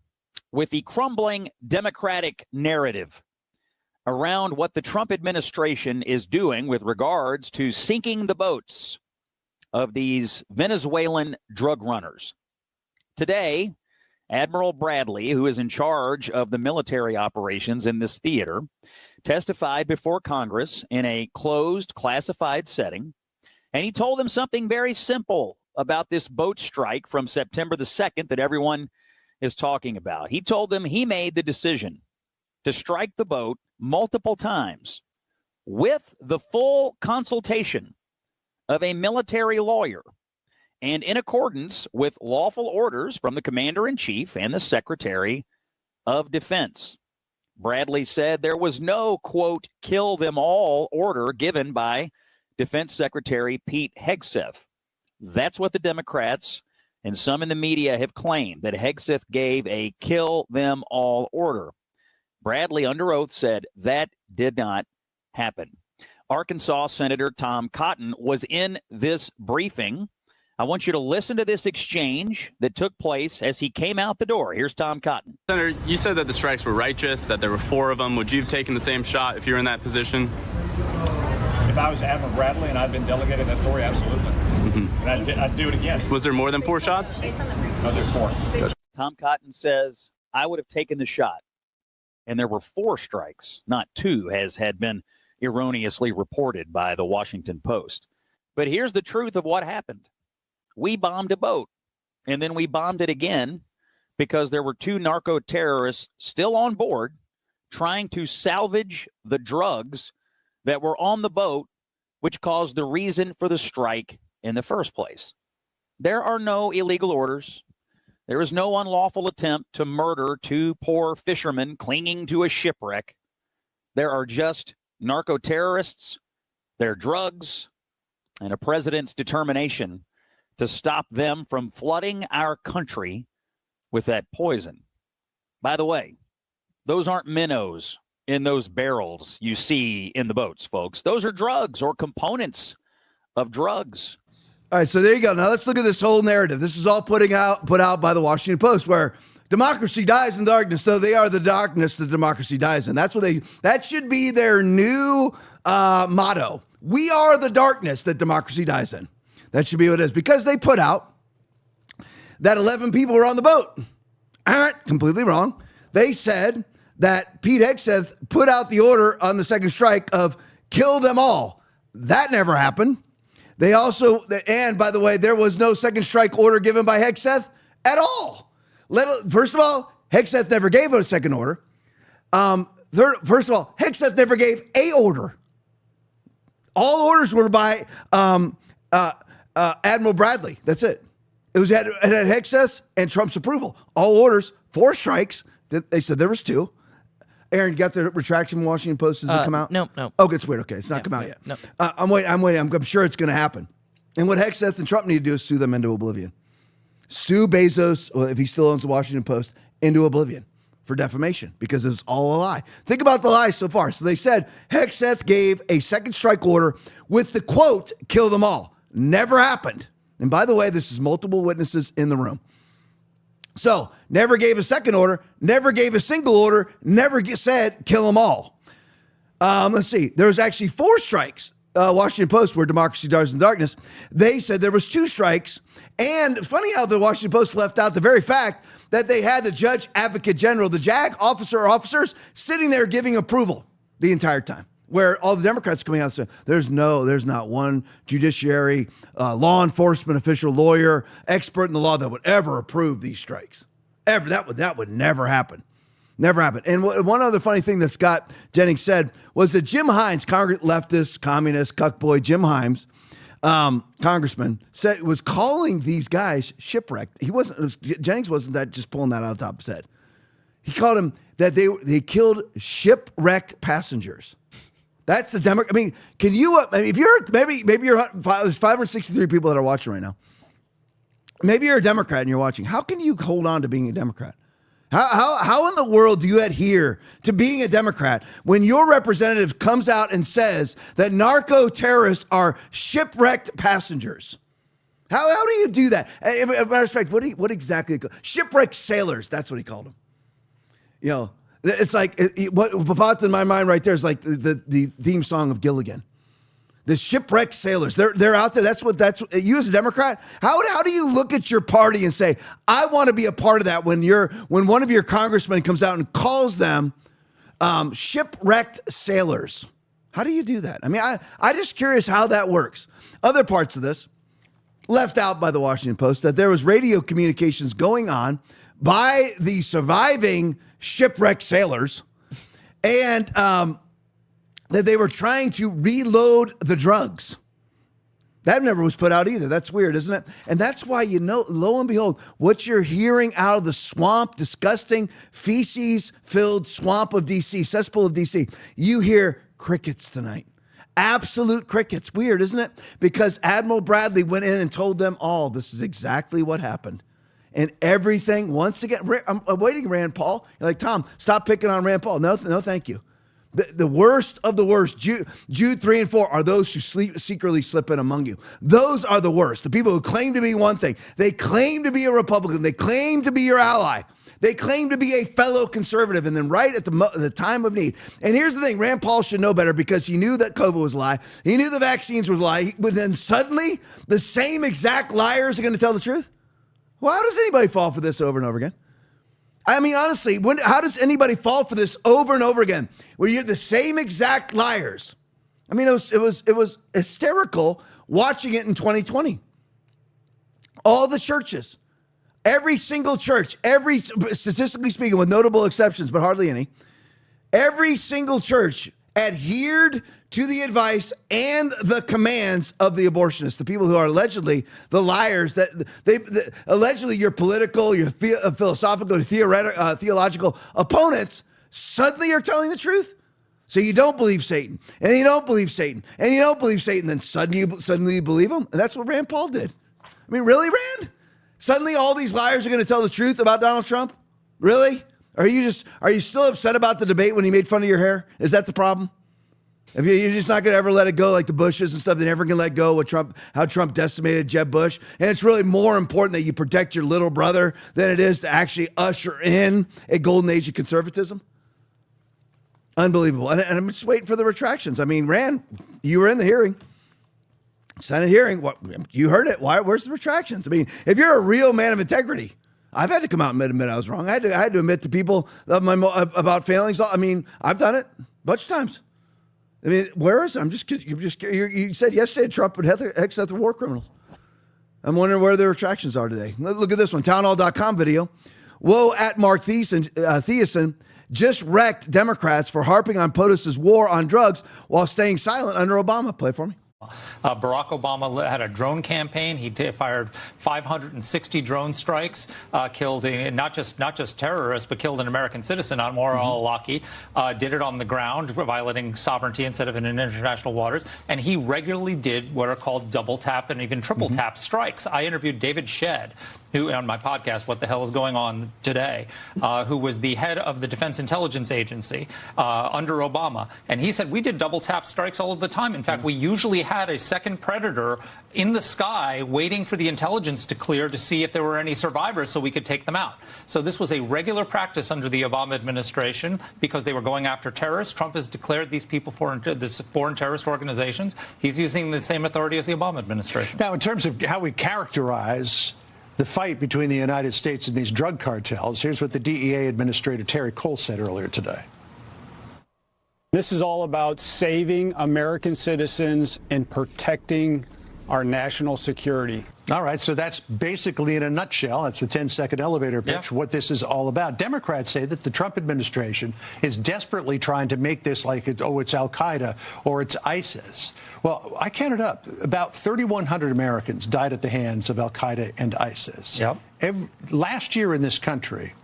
with the crumbling Democratic narrative around what the Trump administration is doing with regards to sinking the boats of these Venezuelan drug runners. Today, Admiral Bradley, who is in charge of the military operations in this theater, testified before Congress in a closed, classified setting, and he told them something very simple about this boat strike from September the 2nd that everyone is talking about. He told them he made the decision to strike the boat multiple times with the full consultation of a military lawyer and in accordance with lawful orders from the Commander-in-Chief and the Secretary of Defense. Bradley said there was no, quote, kill them all order given by Defense Secretary Pete Hegseth. That's what the Democrats and some in the media have claimed, that Hegseth gave a kill them all order. Bradley, under oath, said that did not happen. Arkansas Senator Tom Cotton was in this briefing. I want you to listen to this exchange that took place as he came out the door. Here's Tom Cotton. Senator, you said that the strikes were righteous, that there were 4 of them. Would you have taken the same shot if you were in that position? If I was Admiral Bradley and I'd been delegated authority, absolutely. And I'd do it again. Was there more than 4 shots? No, there's 4. Tom Cotton says, I would have taken the shot. And there were 4 strikes, not 2, as had been erroneously reported by the Washington Post. But here's the truth of what happened. We bombed a boat, and then we bombed it again because there were 2 narco-terrorists still on board trying to salvage the drugs that were on the boat, which caused the reason for the strike in the first place. There are no illegal orders. There is no unlawful attempt to murder 2 poor fishermen clinging to a shipwreck. There are just narco-terrorists, their drugs, and a president's determination to stop them from flooding our country with that poison. By the way, those aren't minnows in those barrels you see in the boats, folks. Those are drugs or components of drugs. All right, so there you go. Now let's look at this whole narrative. This is all put out by the Washington Post, where democracy dies in darkness, though they are the darkness that democracy dies in. That should be their new motto. We are the darkness that democracy dies in. That should be what it is, because they put out that 11 people were on the boat. Completely wrong. They said that Pete Hegseth put out the order on the second strike of kill them all. That never happened. They also, and by the way, there was no second strike order given by Hegseth at all. First of all, Hegseth never gave a second order. First of all, Hegseth never gave a order. All orders were by Admiral Bradley. That's it. It had Hegseth and Trump's approval. All orders, 4 strikes. They said there was 2. Aaron, you got the retraction from Washington Post? Does it come out? No. Oh, it's weird. Okay, it's not come out yet. No. I'm waiting. I'm sure it's going to happen. And what Hegseth and Trump need to do is sue them into oblivion. Sue Bezos, well, if he still owns the Washington Post, into oblivion for defamation, because it's all a lie. Think about the lies so far. So they said Hegseth gave a second strike order with the quote, kill them all. Never happened. And by the way, this is multiple witnesses in the room. So never gave a second order, never gave a single order, never said kill them all. Let's see. There was actually 4 strikes. Washington Post, where democracy dies in darkness, they said there was 2 strikes. And funny how the Washington Post left out the very fact that they had the judge advocate general, the JAG officer or officers, sitting there giving approval the entire time, where all the Democrats coming out and saying, there's not one judiciary, law enforcement official, lawyer, expert in the law that would ever approve these strikes. Ever. That would never happen. Never happened. And one other funny thing that Scott Jennings said was that Jim Hines, leftist, communist, cuckboy Jim Hines, congressman, was calling these guys shipwrecked. Jennings wasn't that just pulling that out of the top of his head. He called them that they killed shipwrecked passengers. That's the Democrat. I mean, can you? If you're maybe there's 563 people that are watching right now. Maybe you're a Democrat and you're watching. How can you hold on to being a Democrat? How in the world do you adhere to being a Democrat when your representative comes out and says that narco terrorists are shipwrecked passengers? How do you do that? As a matter of fact, what exactly? Shipwrecked sailors. That's what he called them. You know, it's like what popped in my mind right there is like the theme song of Gilligan. The shipwrecked sailors, they're out there. That's you as a Democrat. How do you look at your party and say, I want to be a part of that when one of your congressmen comes out and calls them shipwrecked sailors? How do you do that? I mean, I just curious how that works. Other parts of this left out by the Washington Post that there was radio communications going on by the surviving shipwrecked sailors, and that they were trying to reload the drugs. That never was put out either. That's weird, isn't it? And that's why, lo and behold, what you're hearing out of the swamp, disgusting, feces-filled swamp of D.C., cesspool of D.C., you hear crickets tonight. Absolute crickets. Weird, isn't it? Because Admiral Bradley went in and told them all this is exactly what happened. And everything, once again, I'm awaiting Rand Paul. You're like, Tom, stop picking on Rand Paul. No, thank you. The worst of the worst, Jude 3 and 4, are those who secretly slip in among you. Those are the worst. The people who claim to be one thing. They claim to be a Republican. They claim to be your ally. They claim to be a fellow conservative, and then right at the time of need. And here's the thing, Rand Paul should know better because he knew that COVID was a lie. He knew the vaccines was a lie. But then suddenly, the same exact liars are going to tell the truth? Well, how does anybody fall for this over and over again? I mean, honestly, how does anybody fall for this over and over again? Where you're the same exact liars. I mean, it was hysterical watching it in 2020. All the churches, every single church, statistically speaking, with notable exceptions, but hardly any, every single church adhered to the advice and the commands of the abortionists, the people who are allegedly the liars, that allegedly your political, your philosophical, theological opponents suddenly are telling the truth. So you don't believe Satan, and you don't believe Satan, and you don't believe Satan, then suddenly you believe him. And that's what Rand Paul did. I mean, really, Rand? Suddenly all these liars are going to tell the truth about Donald Trump? Really? Are you still upset about the debate when he made fun of your hair? Is that the problem? If you're just not going to ever let it go like the Bushes and stuff, they're never going to let go how Trump decimated Jeb Bush. And it's really more important that you protect your little brother than it is to actually usher in a golden age of conservatism. Unbelievable. And I'm just waiting for the retractions. I mean, Rand, you were in the hearing. Senate hearing. What, you heard it. Where's the retractions? I mean, if you're a real man of integrity, I've had to come out and admit I was wrong. I had to admit to people about failings. I mean, I've done it a bunch of times. I mean, where is it? You said yesterday Trump would exit the war criminals. I'm wondering where the retractions are today. Look at this one, townhall.com video. Woe at Mark Thiessen just wrecked Democrats for harping on POTUS's war on drugs while staying silent under Obama. Play it for me. Barack Obama had a drone campaign. He fired 560 drone strikes, killed not just terrorists, but killed an American citizen, Anwar al-Awlaki. Did it on the ground, violating sovereignty instead of in international waters. And he regularly did what are called double tap and even triple tap strikes. I interviewed David Shedd, who on my podcast, What the Hell is Going On Today, who was the head of the Defense Intelligence Agency under Obama. And he said, we did double tap strikes all of the time. In fact, we usually had a second Predator in the sky waiting for the intelligence to clear to see if there were any survivors so we could take them out. So this was a regular practice under the Obama administration because they were going after terrorists. Trump has declared these people foreign terrorist organizations. He's using the same authority as the Obama administration. Now, in terms of how we characterize the fight between the United States and these drug cartels, here's what the DEA Administrator Terry Cole said earlier today. This is all about saving American citizens and protecting our national security. All right, so that's basically, in a nutshell, that's the 10-second elevator pitch, what this is all about. Democrats say that the Trump administration is desperately trying to make this like, it's al-Qaeda or it's ISIS. Well, I counted up. About 3,100 Americans died at the hands of al-Qaeda and ISIS. Last year in this country,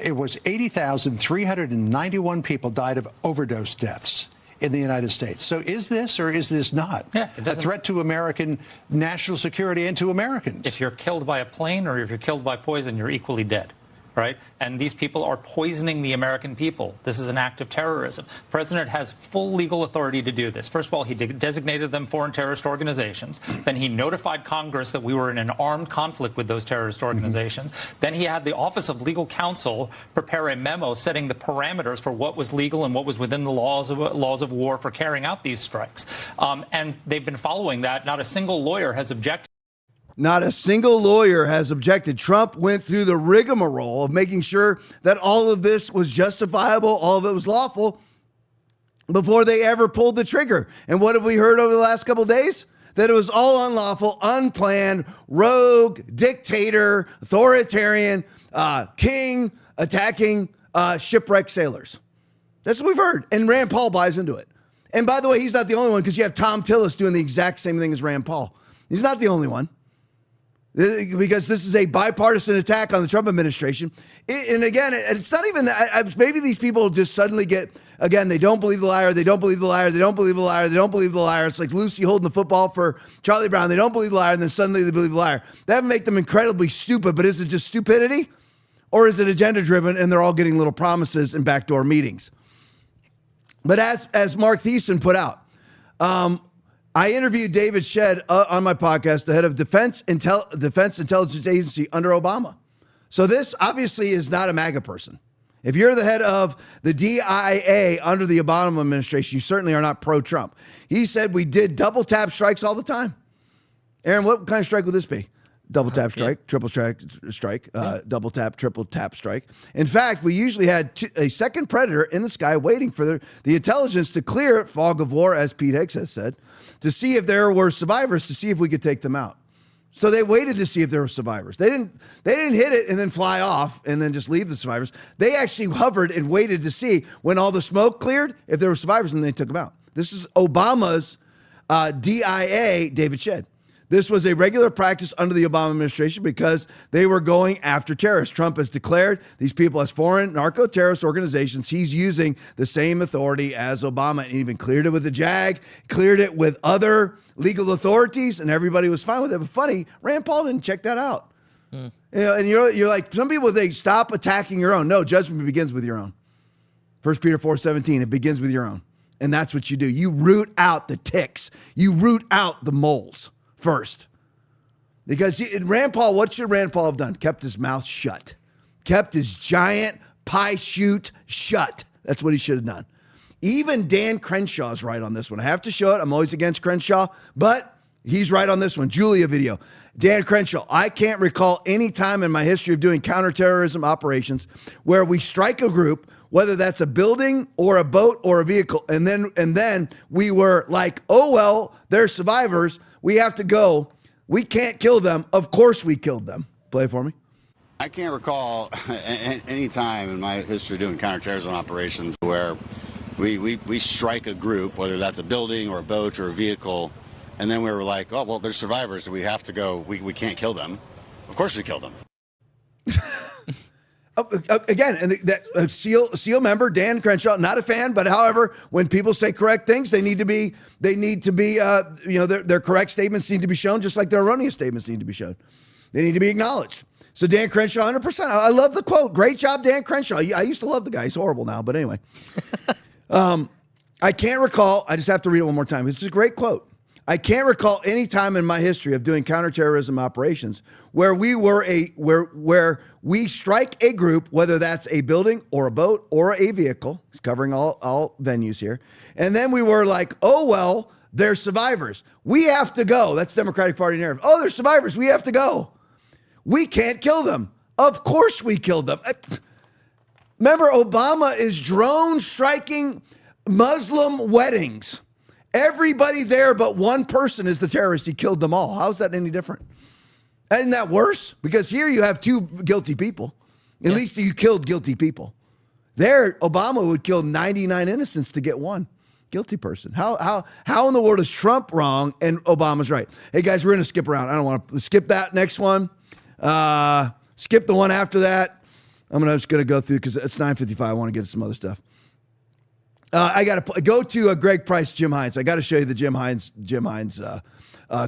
it was 80,391 people died of overdose deaths in the United States. So is this or is this not a threat to American national security and to Americans? If you're killed by a plane or if you're killed by poison, you're equally dead. Right? And these people are poisoning the American people. This is an act of terrorism. The president has full legal authority to do this. First of all, he designated them foreign terrorist organizations. Then he notified Congress that we were in an armed conflict with those terrorist organizations. Then he had the Office of Legal Counsel prepare a memo setting the parameters for what was legal and what was within the laws of war for carrying out these strikes. And they've been following that. Not a single lawyer has objected. Not a single lawyer has objected. Trump went through the rigmarole of making sure that all of this was justifiable, all of it was lawful, before they ever pulled the trigger. And what have we heard over the last couple of days? That it was all unlawful, unplanned, rogue, dictator, authoritarian, king attacking shipwrecked sailors. That's what we've heard. And Rand Paul buys into it. And by the way, he's not the only one, because you have Tom Tillis doing the exact same thing as Rand Paul. He's not the only one. Because this is a bipartisan attack on the Trump administration. And again, it's not even that. Maybe these people just suddenly get, again, they don't believe the liar, they don't believe the liar, they don't believe the liar, they don't believe the liar. It's like Lucy holding the football for Charlie Brown. They don't believe the liar, and then suddenly they believe the liar. That would make them incredibly stupid, but is it just stupidity? Or is it agenda-driven, and they're all getting little promises and backdoor meetings? But as Mark Thiessen put out, I interviewed David Shedd on my podcast, the head of Defense Intelligence Agency under Obama. So this obviously is not a MAGA person. If you're the head of the DIA under the Obama administration, you certainly are not pro-Trump. He said we did double tap strikes all the time. Aaron, what kind of strike would this be? Double tap strike, triple strike, double tap, triple tap strike. In fact, we usually had a second Predator in the sky waiting for the intelligence to clear fog of war, as Pete Higgs has said, to see if there were survivors, to see if we could take them out. So they waited to see if there were survivors. They didn't hit it and then fly off and then just leave the survivors. They actually hovered and waited to see when all the smoke cleared if there were survivors, and they took them out. This is Obama's DIA, David Shedd. This was a regular practice under the Obama administration because they were going after terrorists. Trump has declared these people as foreign narco-terrorist organizations. He's using the same authority as Obama, and even cleared it with the JAG, cleared it with other legal authorities, and everybody was fine with it. But funny, Rand Paul didn't check that out. You know, and you're like, some people, they stop attacking your own. No, judgment begins with your own. 1 Peter 4:17, it begins with your own. And that's what you do. You root out the ticks. You root out the moles first. Because Rand Paul, what should Rand Paul have done? Kept his mouth shut. Kept his giant pie chute shut. That's what he should have done. Even Dan Crenshaw's right on this one. I have to show it. I'm always against Crenshaw, but he's right on this one. Julia video. Dan Crenshaw, I can't recall any time in my history of doing counterterrorism operations where we strike a group, whether that's a building or a boat or a vehicle, and then we were like, oh, well, they're survivors. We have to go. We can't kill them. Of course we killed them. Play it for me. I can't recall any time in my history doing counterterrorism operations where we strike a group, whether that's a building or a boat or a vehicle, and then we were like, oh, well, they're survivors. We have to go. We can't kill them. Of course we kill them. Again, and that SEAL member, Dan Crenshaw, not a fan, but however, when people say correct things, they need to be, their correct statements need to be shown, just like their erroneous statements need to be shown. They need to be acknowledged. So Dan Crenshaw, 100%. I love the quote. Great job, Dan Crenshaw. I used to love the guy. He's horrible now, but anyway. I can't recall. I just have to read it one more time. This is a great quote. I can't recall any time in my history of doing counterterrorism operations where where we strike a group, whether that's a building or a boat or a vehicle. It's covering all venues here. And then we were like, oh, well, they're survivors. We have to go. That's Democratic Party narrative. Oh, they're survivors. We have to go. We can't kill them. Of course we killed them. Remember, Obama is drone striking Muslim weddings. Everybody there but one person is the terrorist. He killed them all. How's that any different? Isn't that worse? Because here you have two guilty people. At least you killed guilty people. There, Obama would kill 99 innocents to get one guilty person. How in the world is Trump wrong and Obama's right? Hey, guys, we're going to skip around. I don't want to skip that next one. Skip the one after that. I'm just going to go through because it's 9:55. I want to get to some other stuff. I got to go to Greg Price, Jim Hines. I got to show you the Jim Hines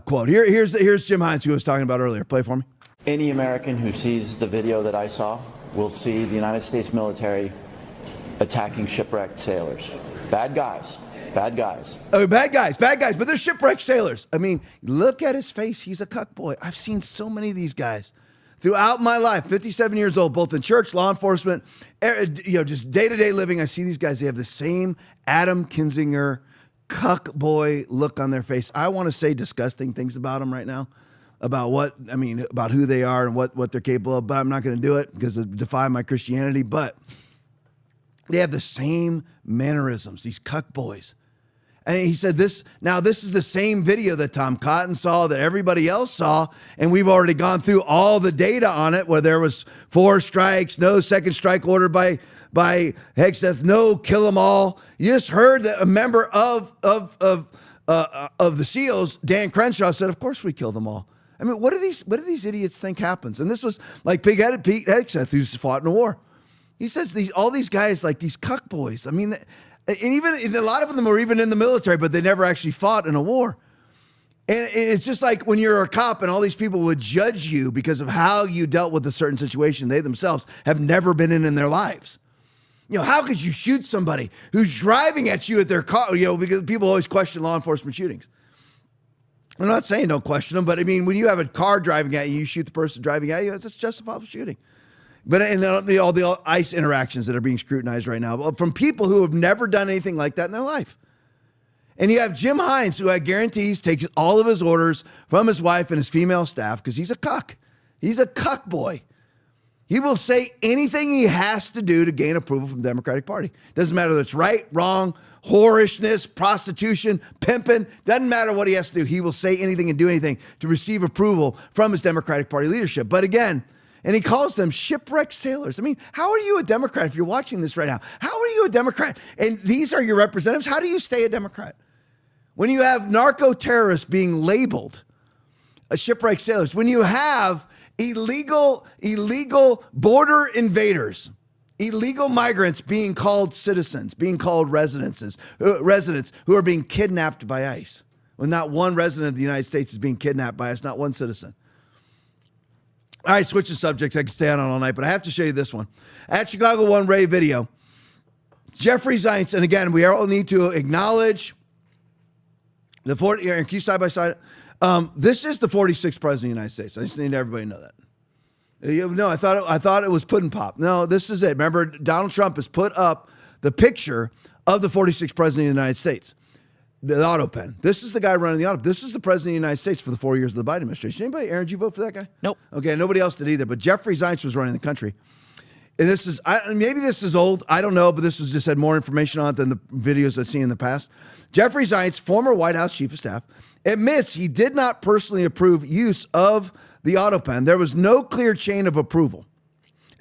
quote. Here's Jim Hines, who I was talking about earlier. Play for me. Any American who sees the video that I saw will see the United States military attacking shipwrecked sailors. Bad guys. Bad guys. Oh, bad guys, but they're shipwrecked sailors. I mean, look at his face. He's a cuck boy. I've seen so many of these guys throughout my life, 57 years old, both in church, law enforcement, just day-to-day living. I see these guys. They have the same Adam Kinzinger cuck boy look on their face. I want to say disgusting things about them right now, about who they are and what they're capable of, but I'm not going to do it because it defy my Christianity. But they have the same mannerisms, these cuck boys. And he said this is the same video that Tom Cotton saw, that everybody else saw, and we've already gone through all the data on it, where there was 4 strikes, no second strike ordered by Hegseth, no kill them all. You just heard that a member of the SEALs, Dan Crenshaw, said, of course we kill them all. I mean, what do these idiots think happens? And this was like pig-headed Pete Hegseth, who's fought in a war. He says all these guys, like these cuck boys, I mean, and even a lot of them were even in the military, but they never actually fought in a war. And it's just like when you're a cop and all these people would judge you because of how you dealt with a certain situation they themselves have never been in their lives. How could you shoot somebody who's driving at you at their car? Because people always question law enforcement shootings. I'm not saying don't question them, but I mean, when you have a car driving at you, you shoot the person driving at you, that's justifiable shooting. But in all the ICE interactions that are being scrutinized right now from people who have never done anything like that in their life. And you have Jim Hines, who I guarantee takes all of his orders from his wife and his female staff because he's a cuck. He's a cuck boy. He will say anything he has to do to gain approval from the Democratic Party. Doesn't matter whether it's right, wrong, whorishness, prostitution, pimping. Doesn't matter what he has to do. He will say anything and do anything to receive approval from his Democratic Party leadership. But again, and he calls them shipwrecked sailors. I mean, how are you a Democrat if you're watching this right now? How are you a Democrat? And these are your representatives. How do you stay a Democrat? When you have narco-terrorists being labeled shipwrecked sailors, when you have illegal border invaders, illegal migrants being called citizens, being called residents who are being kidnapped by ICE. Well, not one resident of the United States is being kidnapped by ICE, not one citizen. All right, switching subjects. I can stay on all night, but I have to show you this one. At Chicago One Ray video, Jeffrey Zients, and again, we all need to acknowledge the 40, can you side by side? This is the 46th president of the United States. I just need everybody to know that. No, I thought it was Puddin' Pop. No, this is it. Remember, Donald Trump has put up the picture of the 46th president of the United States. The auto pen. This is the guy running the auto. This is the president of the United States for the 4 years of the Biden administration. Anybody, Aaron, did you vote for that guy? Nope. Okay, nobody else did either. But Jeffrey Zients was running the country. And this is, maybe this is old. I don't know, but this was just had more information on it than the videos I've seen in the past. Jeffrey Zients, former White House chief of staff, admits he did not personally approve use of the auto pen. There was no clear chain of approval.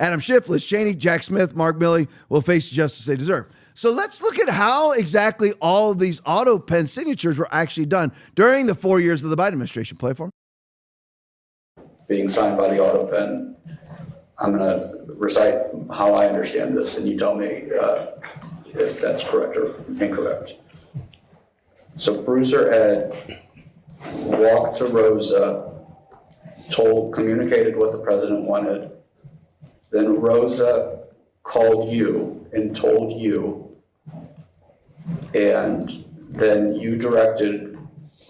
Adam Schiff, Liz Cheney, Jack Smith, Mark Milley will face the justice they deserve. So let's look at how exactly all of these auto pen signatures were actually done during the 4 years of the Biden administration. Play for me. Being signed by the auto pen, I'm going to recite how I understand this, and you tell me if that's correct or incorrect. So Bruiser Ed walked to Rosa, communicated what the president wanted. Then Rosa called you and told you, and then you directed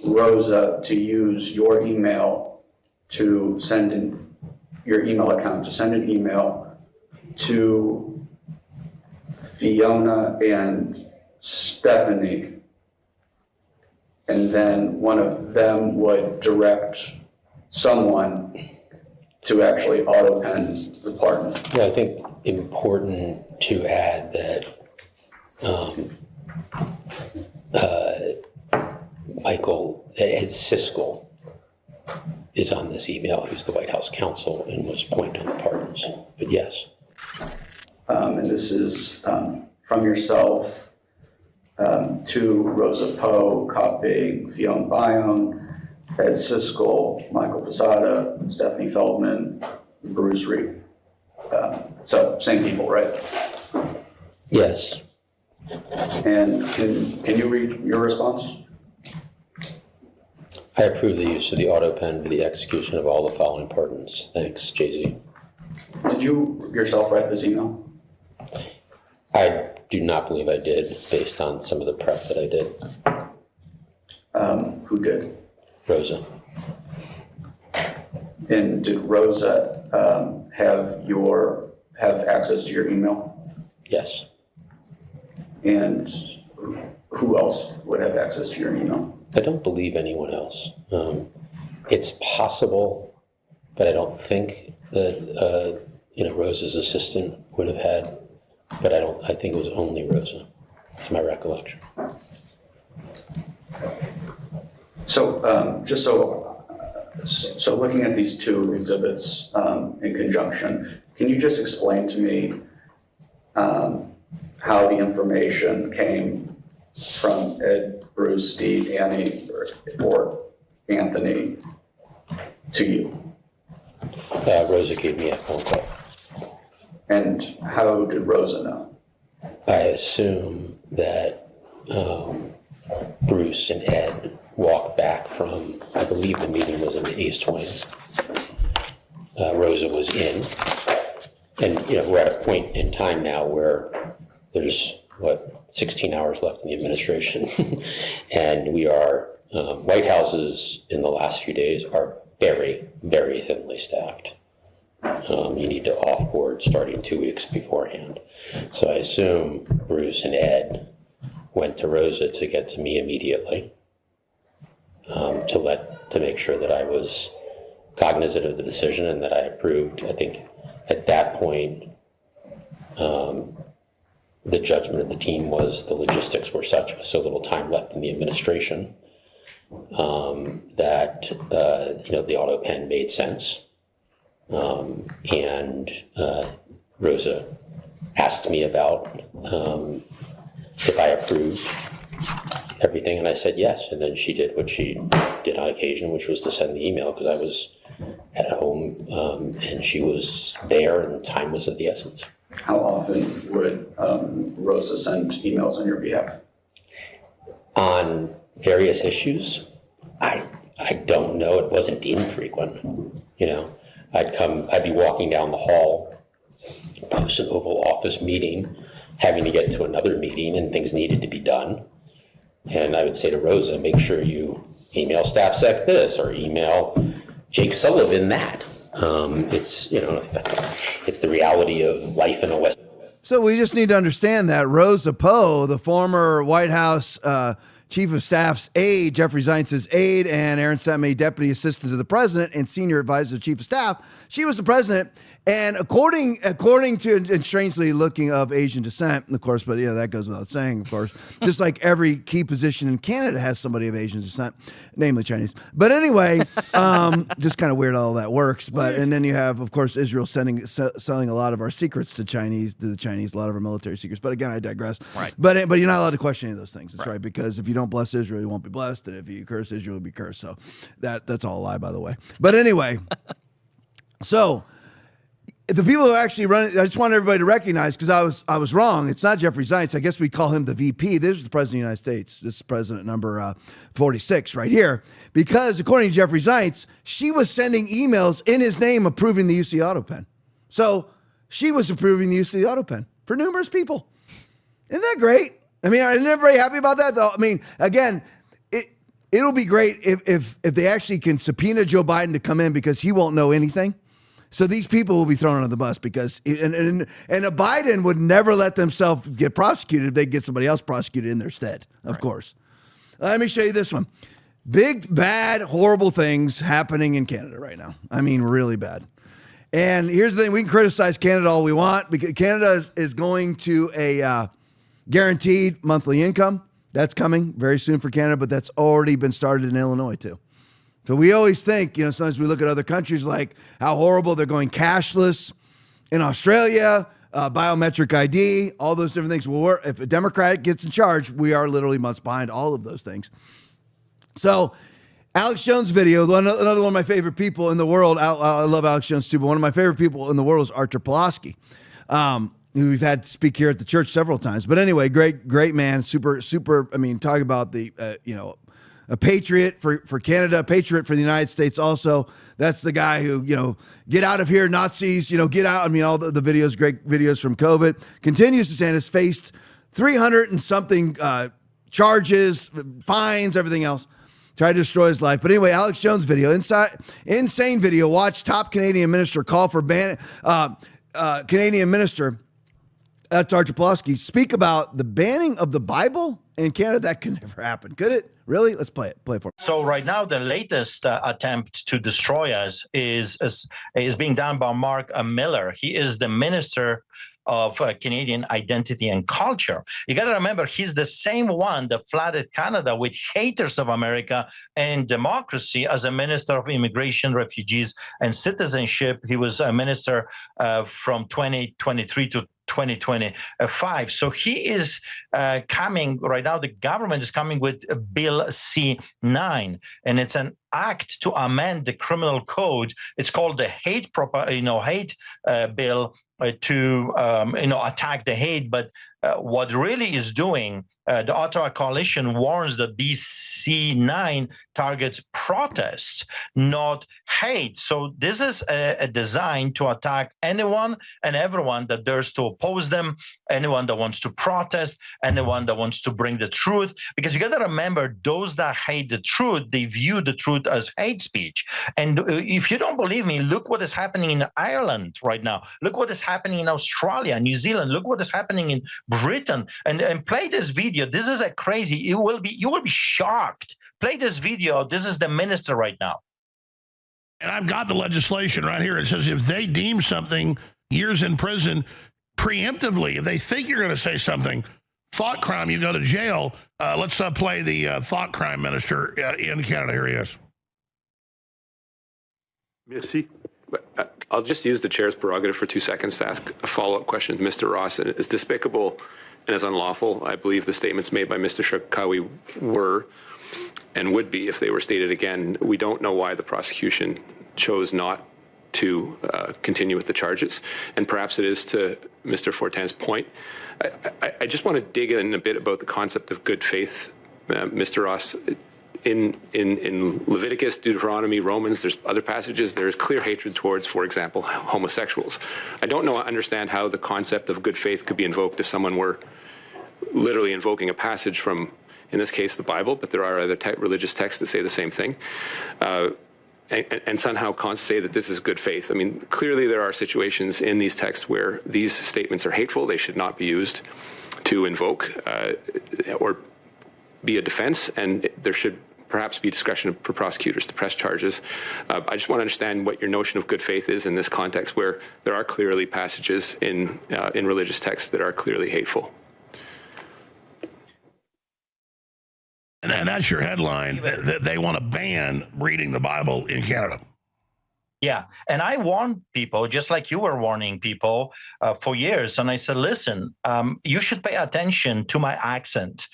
Rosa to use your email to send in your email account to send an email to Fiona and Stephanie, and then one of them would direct someone to actually auto pen the pardon. Yeah, I think important to add that Michael, Ed Siskel is on this email. He's the White House counsel and was pointing on the pardons. But yes. And this is from yourself to Rosa Poe, copying Fiona Bayonne, Ed Siskel, Michael Posada, Stephanie Feldman, Bruce Reed. So same people, right? Yes. And can you read your response? I approve the use of the auto pen for the execution of all the following pardons. Thanks, Jay-Z. Did you yourself write this email? I do not believe I did, based on some of the prep that I did. Who did? Rosa. And did Rosa have access to your email? Yes. And who else would have access to your email? I don't believe anyone else. It's possible, but I don't think that Rosa's assistant would have had. But I think it was only Rosa. It's my recollection. So so looking at these two exhibits in conjunction, can you just explain to me how the information came from Ed, Bruce, Steve, Annie, or Anthony to you? Rosa gave me a phone call. And how did Rosa know? I assume that Bruce and Ed walked back from, I believe the meeting was in the East Wing. Rosa was in. And, we're at a point in time now where there's, 16 hours left in the administration. And we are, White Houses in the last few days are very, very thinly staffed. You need to offboard starting 2 weeks beforehand. So I assume Bruce and Ed went to Rosa to get to me immediately, to make sure that I was cognizant of the decision and that I approved. I think at that point, the judgment of the team was the logistics were such, with so little time left in the administration, that the auto pen made sense. And Rosa asked me about if I approved everything, and I said yes. And then she did what she did on occasion, which was to send the email, because I was at home and she was there, and time was of the essence. How often would Rosa send emails on your behalf? On various issues, I don't know. It wasn't infrequent, I'd be walking down the hall, post an Oval Office meeting, having to get to another meeting, and things needed to be done. And I would say to Rosa, make sure you email Staff Sec this, or email Jake Sullivan that. It's the reality of life in a West. So we just need to understand that Rosa Poe, the former White House Chief of Staff's aide, Jeffrey Zients's aide, and Aaron Semi, Deputy Assistant to the President and Senior Advisor to the Chief of Staff, she was the president. And according to, and strangely looking of Asian descent, of course, but that goes without saying, of course, just like every key position in Canada has somebody of Asian descent, namely Chinese. But anyway, just kind of weird how all that works. But and then you have, of course, Israel selling a lot of our secrets to the Chinese, a lot of our military secrets. But again, I digress. Right. But you're not allowed to question any of those things. That's right. Because if you don't bless Israel, you won't be blessed, and if you curse Israel, you'll be cursed. So that's all a lie, by the way. But anyway, so. The people who actually run it, I just want everybody to recognize, because I was wrong. It's not Jeffrey Zients. I guess we call him the VP. This is the President of the United States. This is President number 46 right here. Because according to Jeffrey Zients, she was sending emails in his name approving the use of the auto pen. So she was approving the use of the auto pen for numerous people. Isn't that great? I mean, isn't everybody happy about that, though? I mean, again, it'll be great if they actually can subpoena Joe Biden to come in, because he won't know anything. So these people will be thrown under the bus, because and a Biden would never let themselves get prosecuted if they get somebody else prosecuted in their stead, of course. Let me show you this one. Big, bad, horrible things happening in Canada right now. I mean, really bad. And here's the thing. We can criticize Canada all we want, because Canada is going to a guaranteed monthly income. That's coming very soon for Canada, but that's already been started in Illinois too. So we always think, sometimes we look at other countries like how horrible they're going cashless in Australia, biometric ID, all those different things. Well, if a Democrat gets in charge, we are literally months behind all of those things. So Alex Jones' video, another one of my favorite people in the world. I love Alex Jones too, but one of my favorite people in the world is Artur Pawlowski, who we've had speak here at the church several times. But anyway, great man, super. I mean, talk about the, a patriot for Canada, a patriot for the United States also. That's the guy who, get out of here, Nazis, get out. I mean, all the videos, great videos from COVID. Continues to stand, has faced 300 and something charges, fines, everything else. Tried to destroy his life. But anyway, Alex Jones' video, insane video. Watch top Canadian minister call for Canadian minister Artur Pawlowski speak about the banning of the Bible in Canada. That could never happen. Could it? Really? Let's play it. Play it for me. So right now, the latest attempt to destroy us is being done by Mark Miller. He is the minister of Canadian identity and culture. You got to remember, he's the same one that flooded Canada with haters of America and democracy as a minister of immigration, refugees, and citizenship. He was a minister from 2023 to 2025. So he is coming right now. The government is coming with Bill C-9, and it's an act to amend the criminal code. It's called the hate bill to attack the hate. But what really is doing, the Ottawa Coalition warns that BC9 targets protests, not hate. So this is a design to attack anyone and everyone that dares to oppose them, anyone that wants to protest, anyone that wants to bring the truth. Because you got to remember, those that hate the truth, they view the truth as hate speech. And if you don't believe me, look what is happening in Ireland right now. Look what is happening in Australia, New Zealand. Look what is happening in Britain. And play this video. This is a crazy. You will be shocked. Play this video. This is the minister right now. And I've got the legislation right here. It says if they deem something years in prison preemptively, if they think you're going to say something, thought crime, you go to jail. Let's play the thought crime minister in Canada. Here he is. Merci. I'll just use the chair's prerogative for 2 seconds to ask a follow-up question to Mr. Ross. And it's despicable and as unlawful, I believe the statements made by Mr. Sharkawi were and would be if they were stated again. We don't know why the prosecution chose not to continue with the charges. And perhaps it is to Mr. Fortin's point. I just want to dig in a bit about the concept of good faith, Mr. Ross. In Leviticus, Deuteronomy, Romans, there's other passages, there's clear hatred towards, for example, homosexuals. I don't understand how the concept of good faith could be invoked if someone were literally invoking a passage from, in this case, the Bible, but there are other religious texts that say the same thing, and somehow say that this is good faith. I mean, clearly there are situations in these texts where these statements are hateful. They should not be used to invoke or be a defense, and there should perhaps be discretion for prosecutors to press charges. I just want to understand what your notion of good faith is in this context where there are clearly passages in religious texts that are clearly hateful. And that's your headline, that they want to ban reading the Bible in Canada. Yeah, and I warned people, just like you were warning people for years, and I said, listen, you should pay attention to my accent.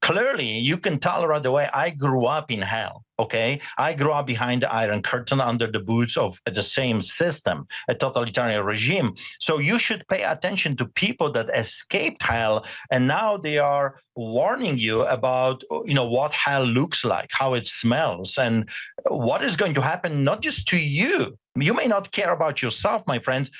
Clearly, you can tell right away I grew up in hell, okay? I grew up behind the Iron Curtain under the boots of the same system, a totalitarian regime. So you should pay attention to people that escaped hell, and now they are warning you about, what hell looks like, how it smells, and what is going to happen not just to you. You may not care about yourself, my friends,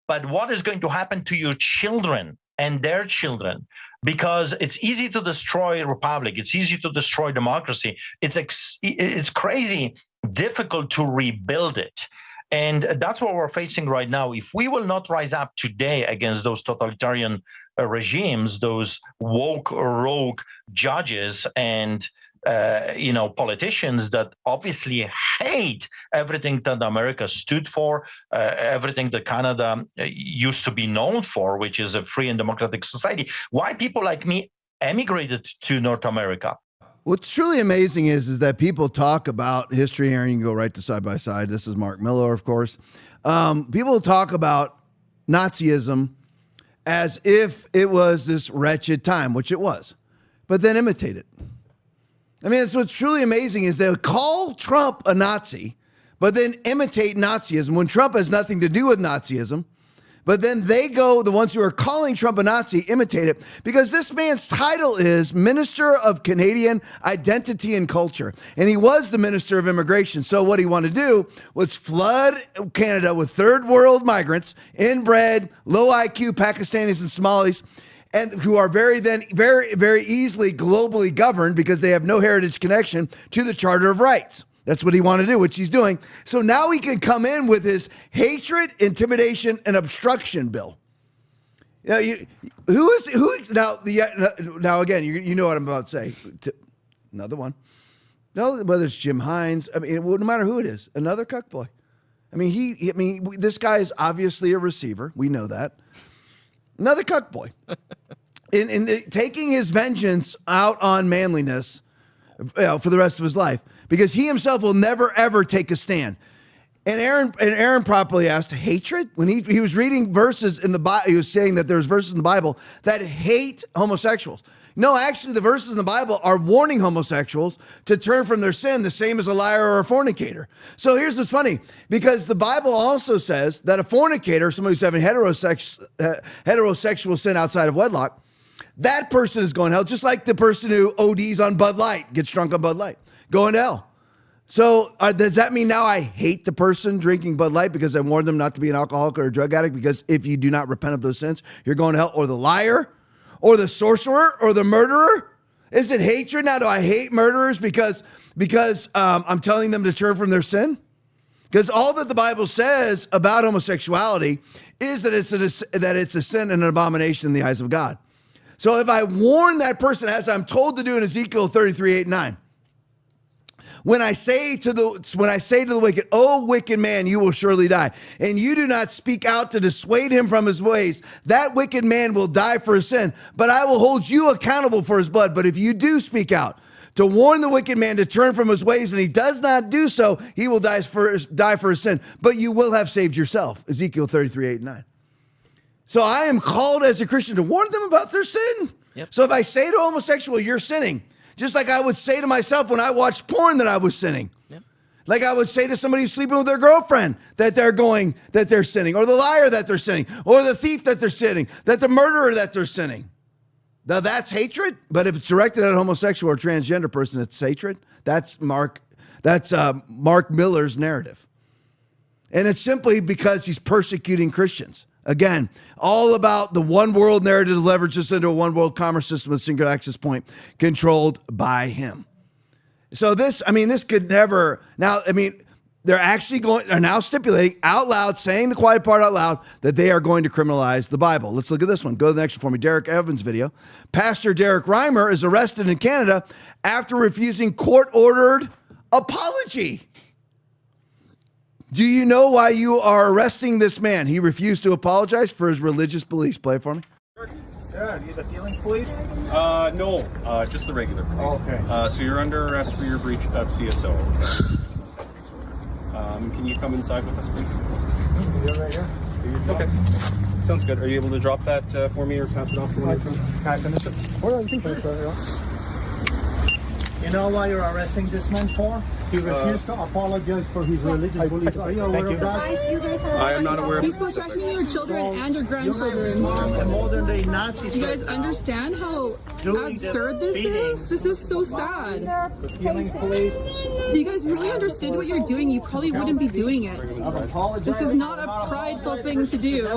but what is going to happen to your children and their children. because it's easy to destroy a republic. It's easy to destroy democracy. It's crazy difficult to rebuild it. And that's what we're facing right now. If we will not rise up today against those totalitarian regimes, those woke rogue judges and politicians that obviously hate everything that America stood for, everything that Canada used to be known for, which is a free and democratic society. Why people like me emigrated to North America? What's truly amazing is that people talk about history here, and you can go right to side by side. This is Mark Miller, of course. People talk about Nazism as if it was this wretched time, which it was, but then imitate it. I mean, it's what's truly amazing is they'll call Trump a Nazi, but then imitate Nazism when Trump has nothing to do with Nazism. But then they go, the ones who are calling Trump a Nazi, imitate it, because this man's title is Minister of Canadian Identity and Culture. And he was the Minister of Immigration. So what he wanted to do was flood Canada with third world migrants, inbred, low IQ Pakistanis and Somalis, and who are very easily globally governed because they have no heritage connection to the Charter of Rights. That's what he wanted to do, which he's doing. So now he can come in with his hatred, intimidation, and obstruction bill. Now, now again, you know what I'm about to say. Another one. No, whether it's Jim Hines, I mean, no matter who it is, another cuck boy. I mean, this guy is obviously a receiver. We know that. Another cuck boy. in taking his vengeance out on manliness for the rest of his life, because he himself will never, ever take a stand. And Aaron properly asked, hatred? When he was reading verses in the Bible, he was saying that there's verses in the Bible that hate homosexuals. No, actually, the verses in the Bible are warning homosexuals to turn from their sin, the same as a liar or a fornicator. So here's what's funny, because the Bible also says that a fornicator, somebody who's having heterosexual sin outside of wedlock, that person is going to hell, just like the person who ODs on Bud Light, gets drunk on Bud Light, going to hell. So does that mean now I hate the person drinking Bud Light because I warned them not to be an alcoholic or a drug addict, because if you do not repent of those sins, you're going to hell? Or the liar? Or the sorcerer? Or the murderer? Is it hatred? Now, do I hate murderers because I'm telling them to turn from their sin? Because all that the Bible says about homosexuality is that it's a sin and an abomination in the eyes of God. So if I warn that person, as I'm told to do in Ezekiel 33:8-9, when I say to the wicked, "O wicked man, you will surely die," and you do not speak out to dissuade him from his ways, that wicked man will die for his sin, but I will hold you accountable for his blood. But if you do speak out to warn the wicked man to turn from his ways, and he does not do so, he will die for his sin, but you will have saved yourself. Ezekiel 33:8-9. So I am called as a Christian to warn them about their sin. Yep. So if I say to a homosexual, "You're sinning," just like I would say to myself when I watched porn that I was sinning. Yep. Like I would say to somebody who's sleeping with their girlfriend that they're sinning, or the liar that they're sinning, or the thief that they're sinning, that the murderer that they're sinning. Now that's hatred, but if it's directed at a homosexual or transgender person, it's hatred. That's Mark Miller's narrative. And it's simply because he's persecuting Christians. Again, all about the one world narrative to leverage us into a one world commerce system with a single access point controlled by him. So this could never, they're now stipulating out loud, saying the quiet part out loud, that they are going to criminalize the Bible. Let's look at this one. Go to the next one for me. Derek Evans' video. Pastor Derek Reimer is arrested in Canada after refusing court-ordered apology. Do you know why you are arresting this man? He refused to apologize for his religious beliefs. Play it for me. Yeah, do you have the feelings police? No, just the regular police. Oh, okay. So you're under arrest for your breach of CSO. Can you come inside with us, please? You're right here. Okay. Sounds good. Are you able to drop that for me or pass it off to one of your friends? Can I finish it? Well, you can finish it. You know why you're arresting this man for? He refused to apologize for his religious beliefs. Are you aware of that? I am not aware of He's protecting your children and your grandchildren. A modern day Nazi. Do you guys understand how absurd this is? This is so sad. The feelings police. If you guys really understood what you're doing, you probably wouldn't be doing it. This is not a prideful thing to do.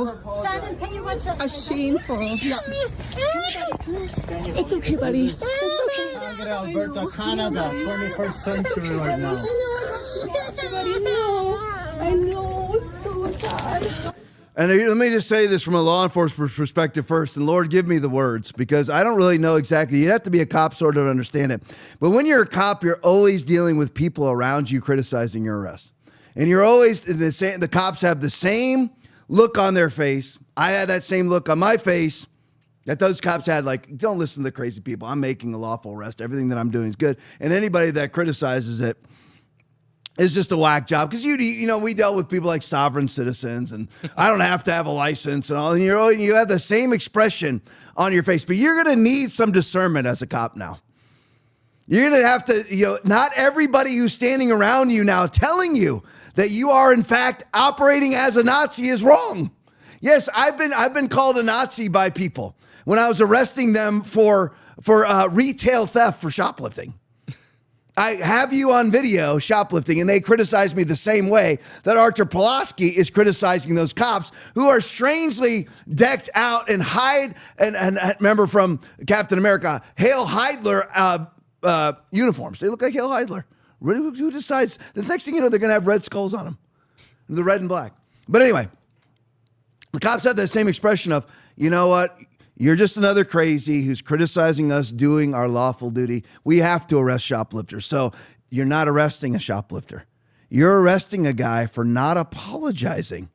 A shameful. Yeah. It's okay, buddy. It's okay. Alberta, Canada, 21st century right now. I know. It's so sad. And let me just say this from a law enforcement perspective first, and Lord, give me the words, because I don't really know exactly. You'd have to be a cop sort of to understand it. But when you're a cop, you're always dealing with people around you criticizing your arrest. And you're always, the cops have the same look on their face. I had that same look on my face that those cops had, like, don't listen to the crazy people. I'm making a lawful arrest. Everything that I'm doing is good. And anybody that criticizes it is just a whack job, because you know we dealt with people like sovereign citizens, and I don't have to have a license and all. And you have the same expression on your face, but you're going to need some discernment as a cop now. You're going to have to, not everybody who's standing around you now telling you that you are in fact operating as a Nazi is wrong. Yes, I've been called a Nazi by people when I was arresting them for retail theft for shoplifting. I have you on video shoplifting, and they criticize me the same way that Archer Pulaski is criticizing those cops who are strangely decked out and remember from Captain America, Hail Heidler uniforms. They look like Hail Heidler. Who decides? The next thing you know, they're going to have red skulls on them, the red and black. But anyway, the cops have that same expression of, you know what? You're just another crazy who's criticizing us doing our lawful duty. We have to arrest shoplifters. So you're not arresting a shoplifter. You're arresting a guy for not apologizing.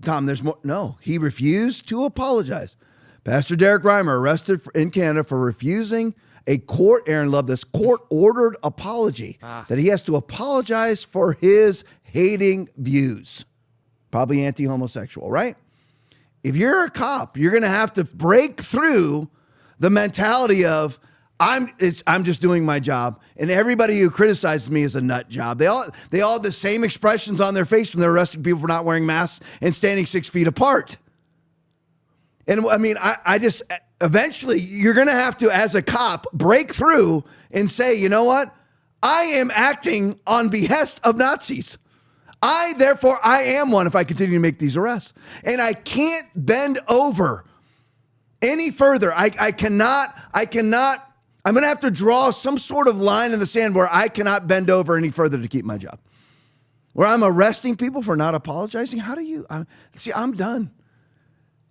Tom, there's more. No, he refused to apologize. Pastor Derek Reimer arrested in Canada for refusing a Aaron loved this, court-ordered apology that he has to apologize for his hating views. Probably anti-homosexual, right? If you're a cop, you're going to have to break through the mentality of I'm just doing my job, and everybody who criticizes me is a nut job. They all have the same expressions on their face when they're arresting people for not wearing masks and standing 6 feet apart. And I mean, I just eventually you're going to have to, as a cop, break through and say, you know what? I am acting on behest of Nazis. Therefore, I am one if I continue to make these arrests. And I can't bend over any further. I cannot, I'm going to have to draw some sort of line in the sand where I cannot bend over any further to keep my job. Where I'm arresting people for not apologizing. I'm done.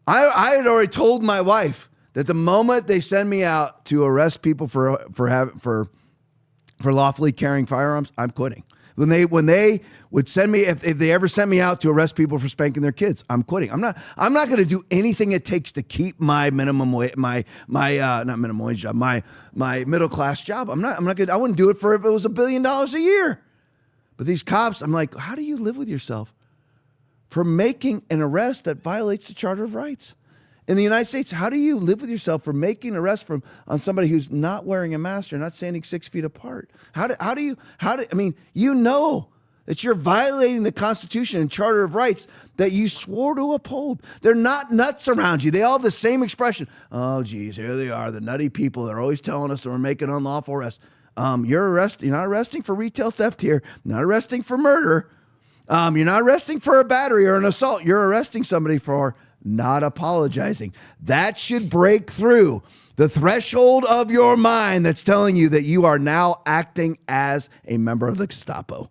I had already told my wife that the moment they send me out to arrest people for lawfully carrying firearms, I'm quitting. When they would send me, if they ever sent me out to arrest people for spanking their kids, I'm quitting. I'm not going to do anything it takes to keep my minimum wage, not minimum wage job, my middle class job. I'm not good. I wouldn't do it for if it was $1 billion a year. But these cops, I'm like, how do you live with yourself for making an arrest that violates the Charter of Rights? In the United States, how do you live with yourself for making an arrest on somebody who's not wearing a mask or not standing 6 feet apart? I mean, you know that you're violating the Constitution and Charter of Rights that you swore to uphold. They're not nuts around you. They all have the same expression. Oh, geez, here they are, the nutty people that are always telling us that we're making unlawful arrests. You're not arresting for retail theft here. You're not arresting for murder. You're not arresting for a battery or an assault. You're arresting somebody for not apologizing. That should break through the threshold of your mind that's telling you that you are now acting as a member of the Gestapo.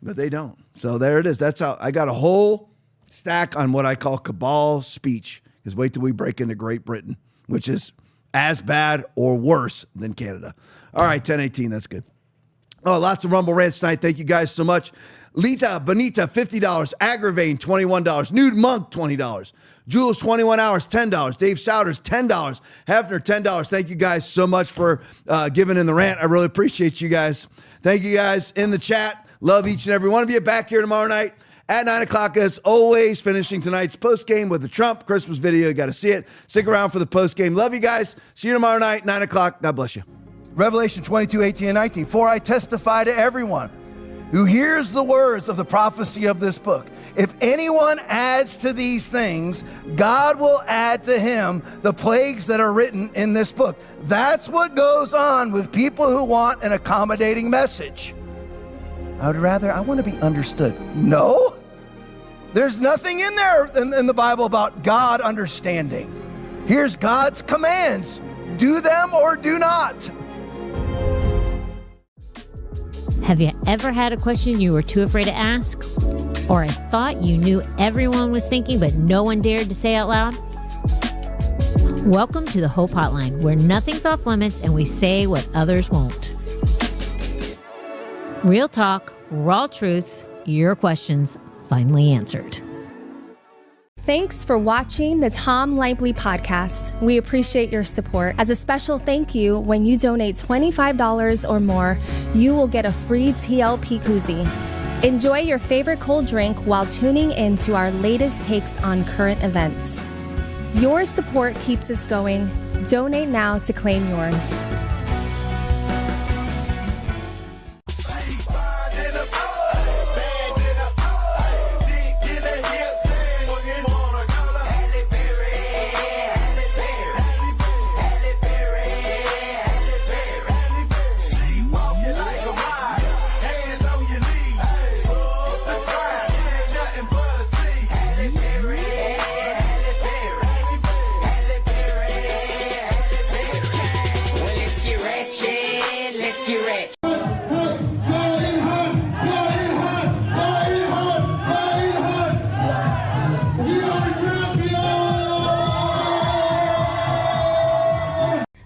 But they don't. So there it is. That's how I got a whole stack on what I call cabal speech. Because wait till we break into Great Britain, which is as bad or worse than Canada. All right, 1018. That's good. Oh, lots of Rumble rants tonight. Thank you guys so much. Lita Bonita, $50. Aggravain, $21. Nude Monk, $20. Jules, 21 hours, $10. Dave Souders, $10. Hefner, $10. Thank you guys so much for giving in the rant. I really appreciate you guys. Thank you guys in the chat. Love each and every one of you. Back here tomorrow night at 9 o'clock as always, finishing tonight's postgame with the Trump Christmas video. You got to see it. Stick around for the postgame. Love you guys. See you tomorrow night, 9 o'clock. God bless you. Revelation 22, 18, and 19. For I testify to everyone who hears the words of the prophecy of this book. If anyone adds to these things, God will add to him the plagues that are written in this book. That's what goes on with people who want an accommodating message. I want to be understood. No, there's nothing in there in the Bible about God understanding. Here's God's commands. Do them or do not. Have you ever had a question you were too afraid to ask? Or a thought you knew everyone was thinking but no one dared to say out loud? Welcome to the Hope Hotline, where nothing's off limits and we say what others won't. Real talk, raw truth, your questions finally answered. Thanks for watching the Tom Laipply podcast. We appreciate your support. As a special thank you, when you donate $25 or more, you will get a free TLP koozie. Enjoy your favorite cold drink while tuning in to our latest takes on current events. Your support keeps us going. Donate now to claim yours.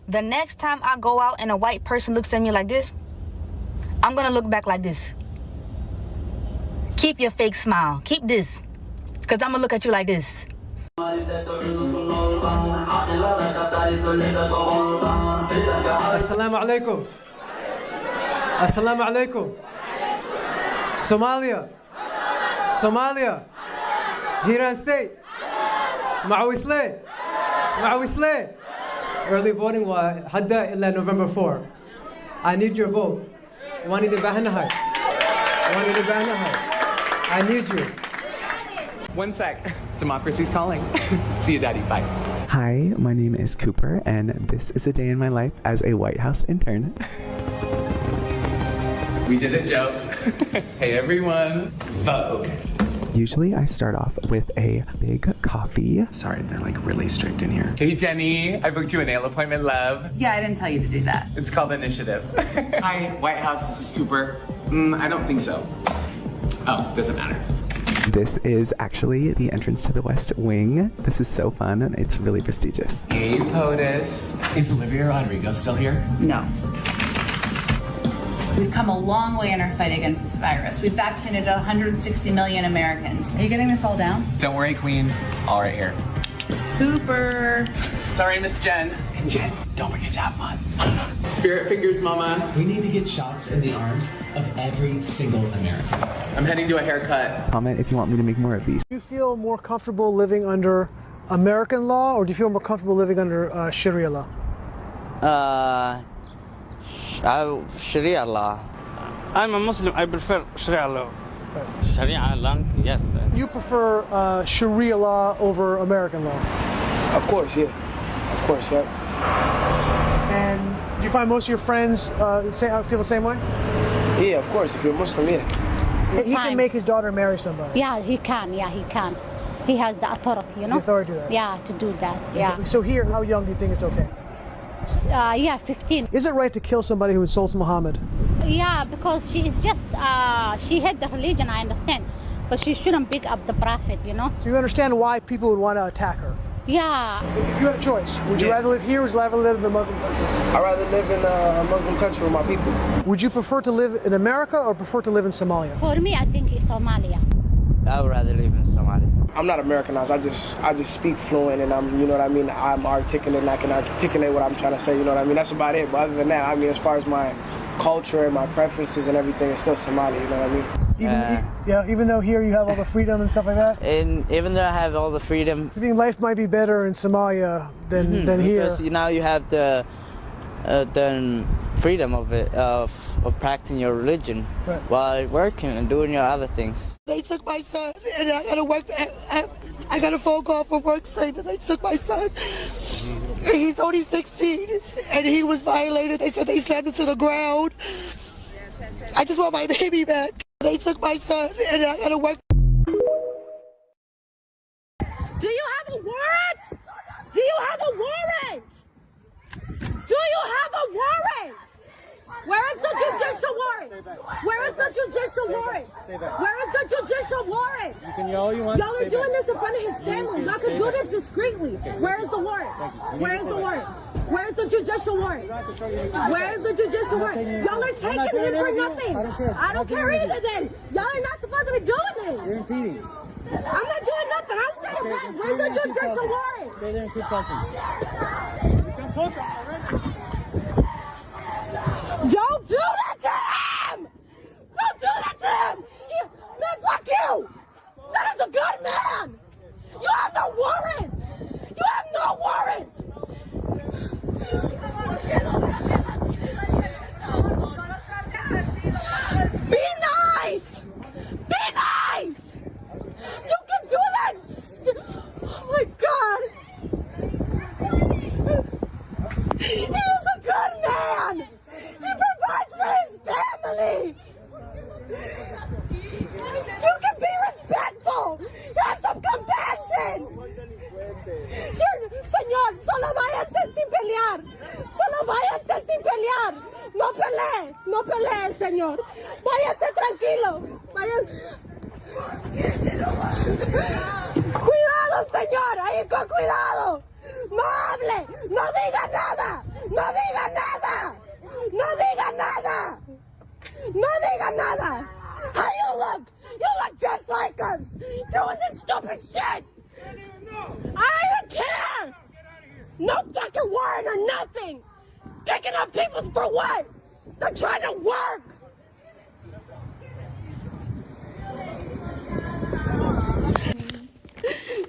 The next time I go out and a white person looks at me like this, I'm gonna look back like this. Keep your fake smile. Keep this. Because I'm gonna look at you like this. Assalamu alaikum. Assalamu alaikum. Somalia. Somalia. Hiran State. Mawisle. Mawisle. Early voting was hadda illa November 4. I need your vote. I need you. One sec. Democracy's calling. See you, Daddy. Bye. Hi, my name is Cooper, and this is a day in my life as a White House intern. We did a joke. Hey, everyone. Vogue. Usually I start off with a big coffee. Sorry, they're like really strict in here. Hey, Jenny. I booked you a nail appointment, love. Yeah, I didn't tell you to do that. It's called Initiative. Hi, White House. This is Cooper. I don't think so. Oh, doesn't matter. This is actually the entrance to the West Wing. This is so fun, and it's really prestigious. Hey, POTUS. Is Olivia Rodrigo still here? No. We've come a long way in our fight against this virus. We've vaccinated 160 million Americans. Are you getting this all down? Don't worry, Queen. It's all right here. Cooper. Sorry, Miss Jen. And Jen, don't forget to have fun. Spirit fingers, Mama. We need to get shots in the arms of every single American. I'm heading to a haircut. Comment if you want me to make more of these. Do you feel more comfortable living under American law, or do you feel more comfortable living under Sharia law? Sharia law. I'm a Muslim. I prefer Sharia law. Right. Sharia law, yes. You prefer Sharia law over American law? Of course, yeah. Of course, yeah. And do you find most of your friends feel the same way? Yeah, of course. If you're Muslim, yeah. He can make his daughter marry somebody. Yeah, he can. Yeah, he can. He has the authority, you know? The authority to do that. Yeah, to do that, yeah. So here, how young do you think it's okay? Yeah, 15. Is it right to kill somebody who insults Muhammad? Yeah, because she is just, she hate the religion, I understand. But she shouldn't pick up the prophet, you know? So you understand why people would want to attack her? Yeah. If you had a choice, would you rather live here or would you rather live in a Muslim country? I'd rather live in a Muslim country with my people. Would you prefer to live in America or prefer to live in Somalia? For me, I think it's Somalia. I would rather live in Somalia. I'm not Americanized. I just speak fluent, and I'm, you know what I mean. I'm articulate, and I can articulate what I'm trying to say. You know what I mean. That's about it. But other than that, I mean, as far as my culture and my preferences and everything, it's still Somali. You know what I mean. Even though here you have all the freedom and stuff like that. And even though I have all the freedom, I think life might be better in Somalia than here. Because now you have the freedom of it, of practicing your religion while working and doing your other things. They took my son, and I got to work. I got a phone call from work saying that they took my son. He's only 16, and he was violated. They said they slammed him to the ground. I just want my baby back. They took my son, and I got to work. Do you have a warrant? Do you have a warrant? Do you have a warrant? Where is the judicial warrant? Where is the judicial warrant? Where is the judicial warrant? You can yell all you want. Y'all are doing this in front of his family. Y'all can do this discreetly. Where is the warrant? Where is the warrant? Where is the judicial warrant? Where is the judicial warrant? Y'all are taking him for nothing. I don't care either then. Y'all are not supposed to be doing this. You're impeding. I'm not doing nothing. I'm standing back. Where's the judicial warrant? Stay there and keep talking. Come closer, all right? Don't do that to him! Don't do that to him! Man, fuck you! That is a good man! You have no warrant! You have no warrant! Be nice! Be nice! You can do that! Oh my God! He is a good man! He provides for his family! You can be respectful! Have some compassion! Señor, solo váyase sin pelear! Solo váyase sin pelear! No pelee! No pelee, señor! Váyase tranquilo! Váyase... Cuidado, señor! Ahí con cuidado! ¡No hable! ¡No diga nada! ¡No diga nada! ¡No diga nada! ¡No diga nada! How you look? You look just like us! Doing this stupid shit! I don't care! No fucking warrant or nothing! Picking up people for what? They're trying to work!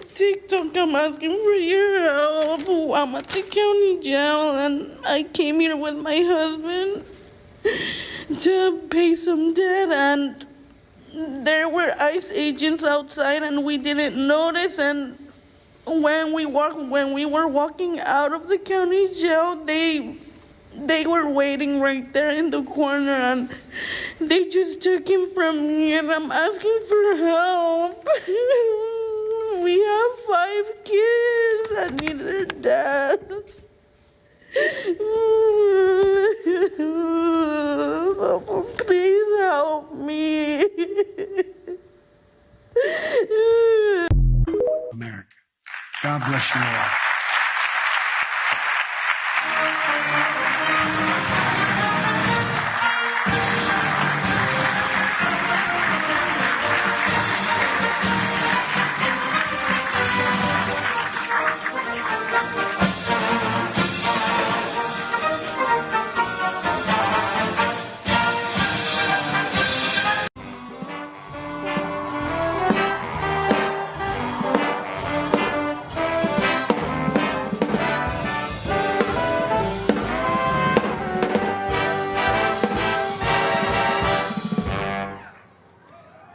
TikTok, I'm asking for your help. I'm at the county jail and I came here with my husband to pay some debt, and there were ICE agents outside and we didn't notice, and when we were walking out of the county jail, they were waiting right there in the corner and they just took him from me, and I'm asking for help. We have 5 kids that need their dad. Please help me. America. God bless you all.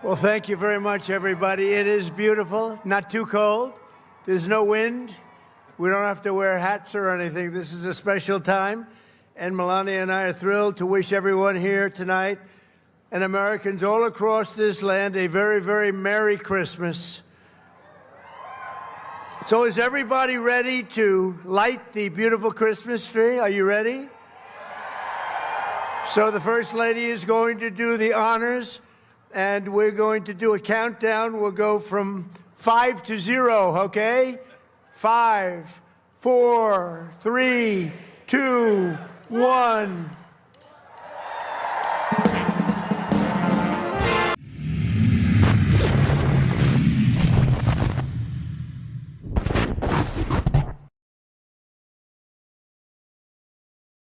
Well, thank you very much, everybody. It is beautiful, not too cold. There's no wind. We don't have to wear hats or anything. This is a special time, and Melania and I are thrilled to wish everyone here tonight and Americans all across this land a very, very Merry Christmas. So is everybody ready to light the beautiful Christmas tree? Are you ready? So the First Lady is going to do the honors, and we're going to do a countdown. We'll go from 5 to 0, okay? 5, 4, 3, 2, 1.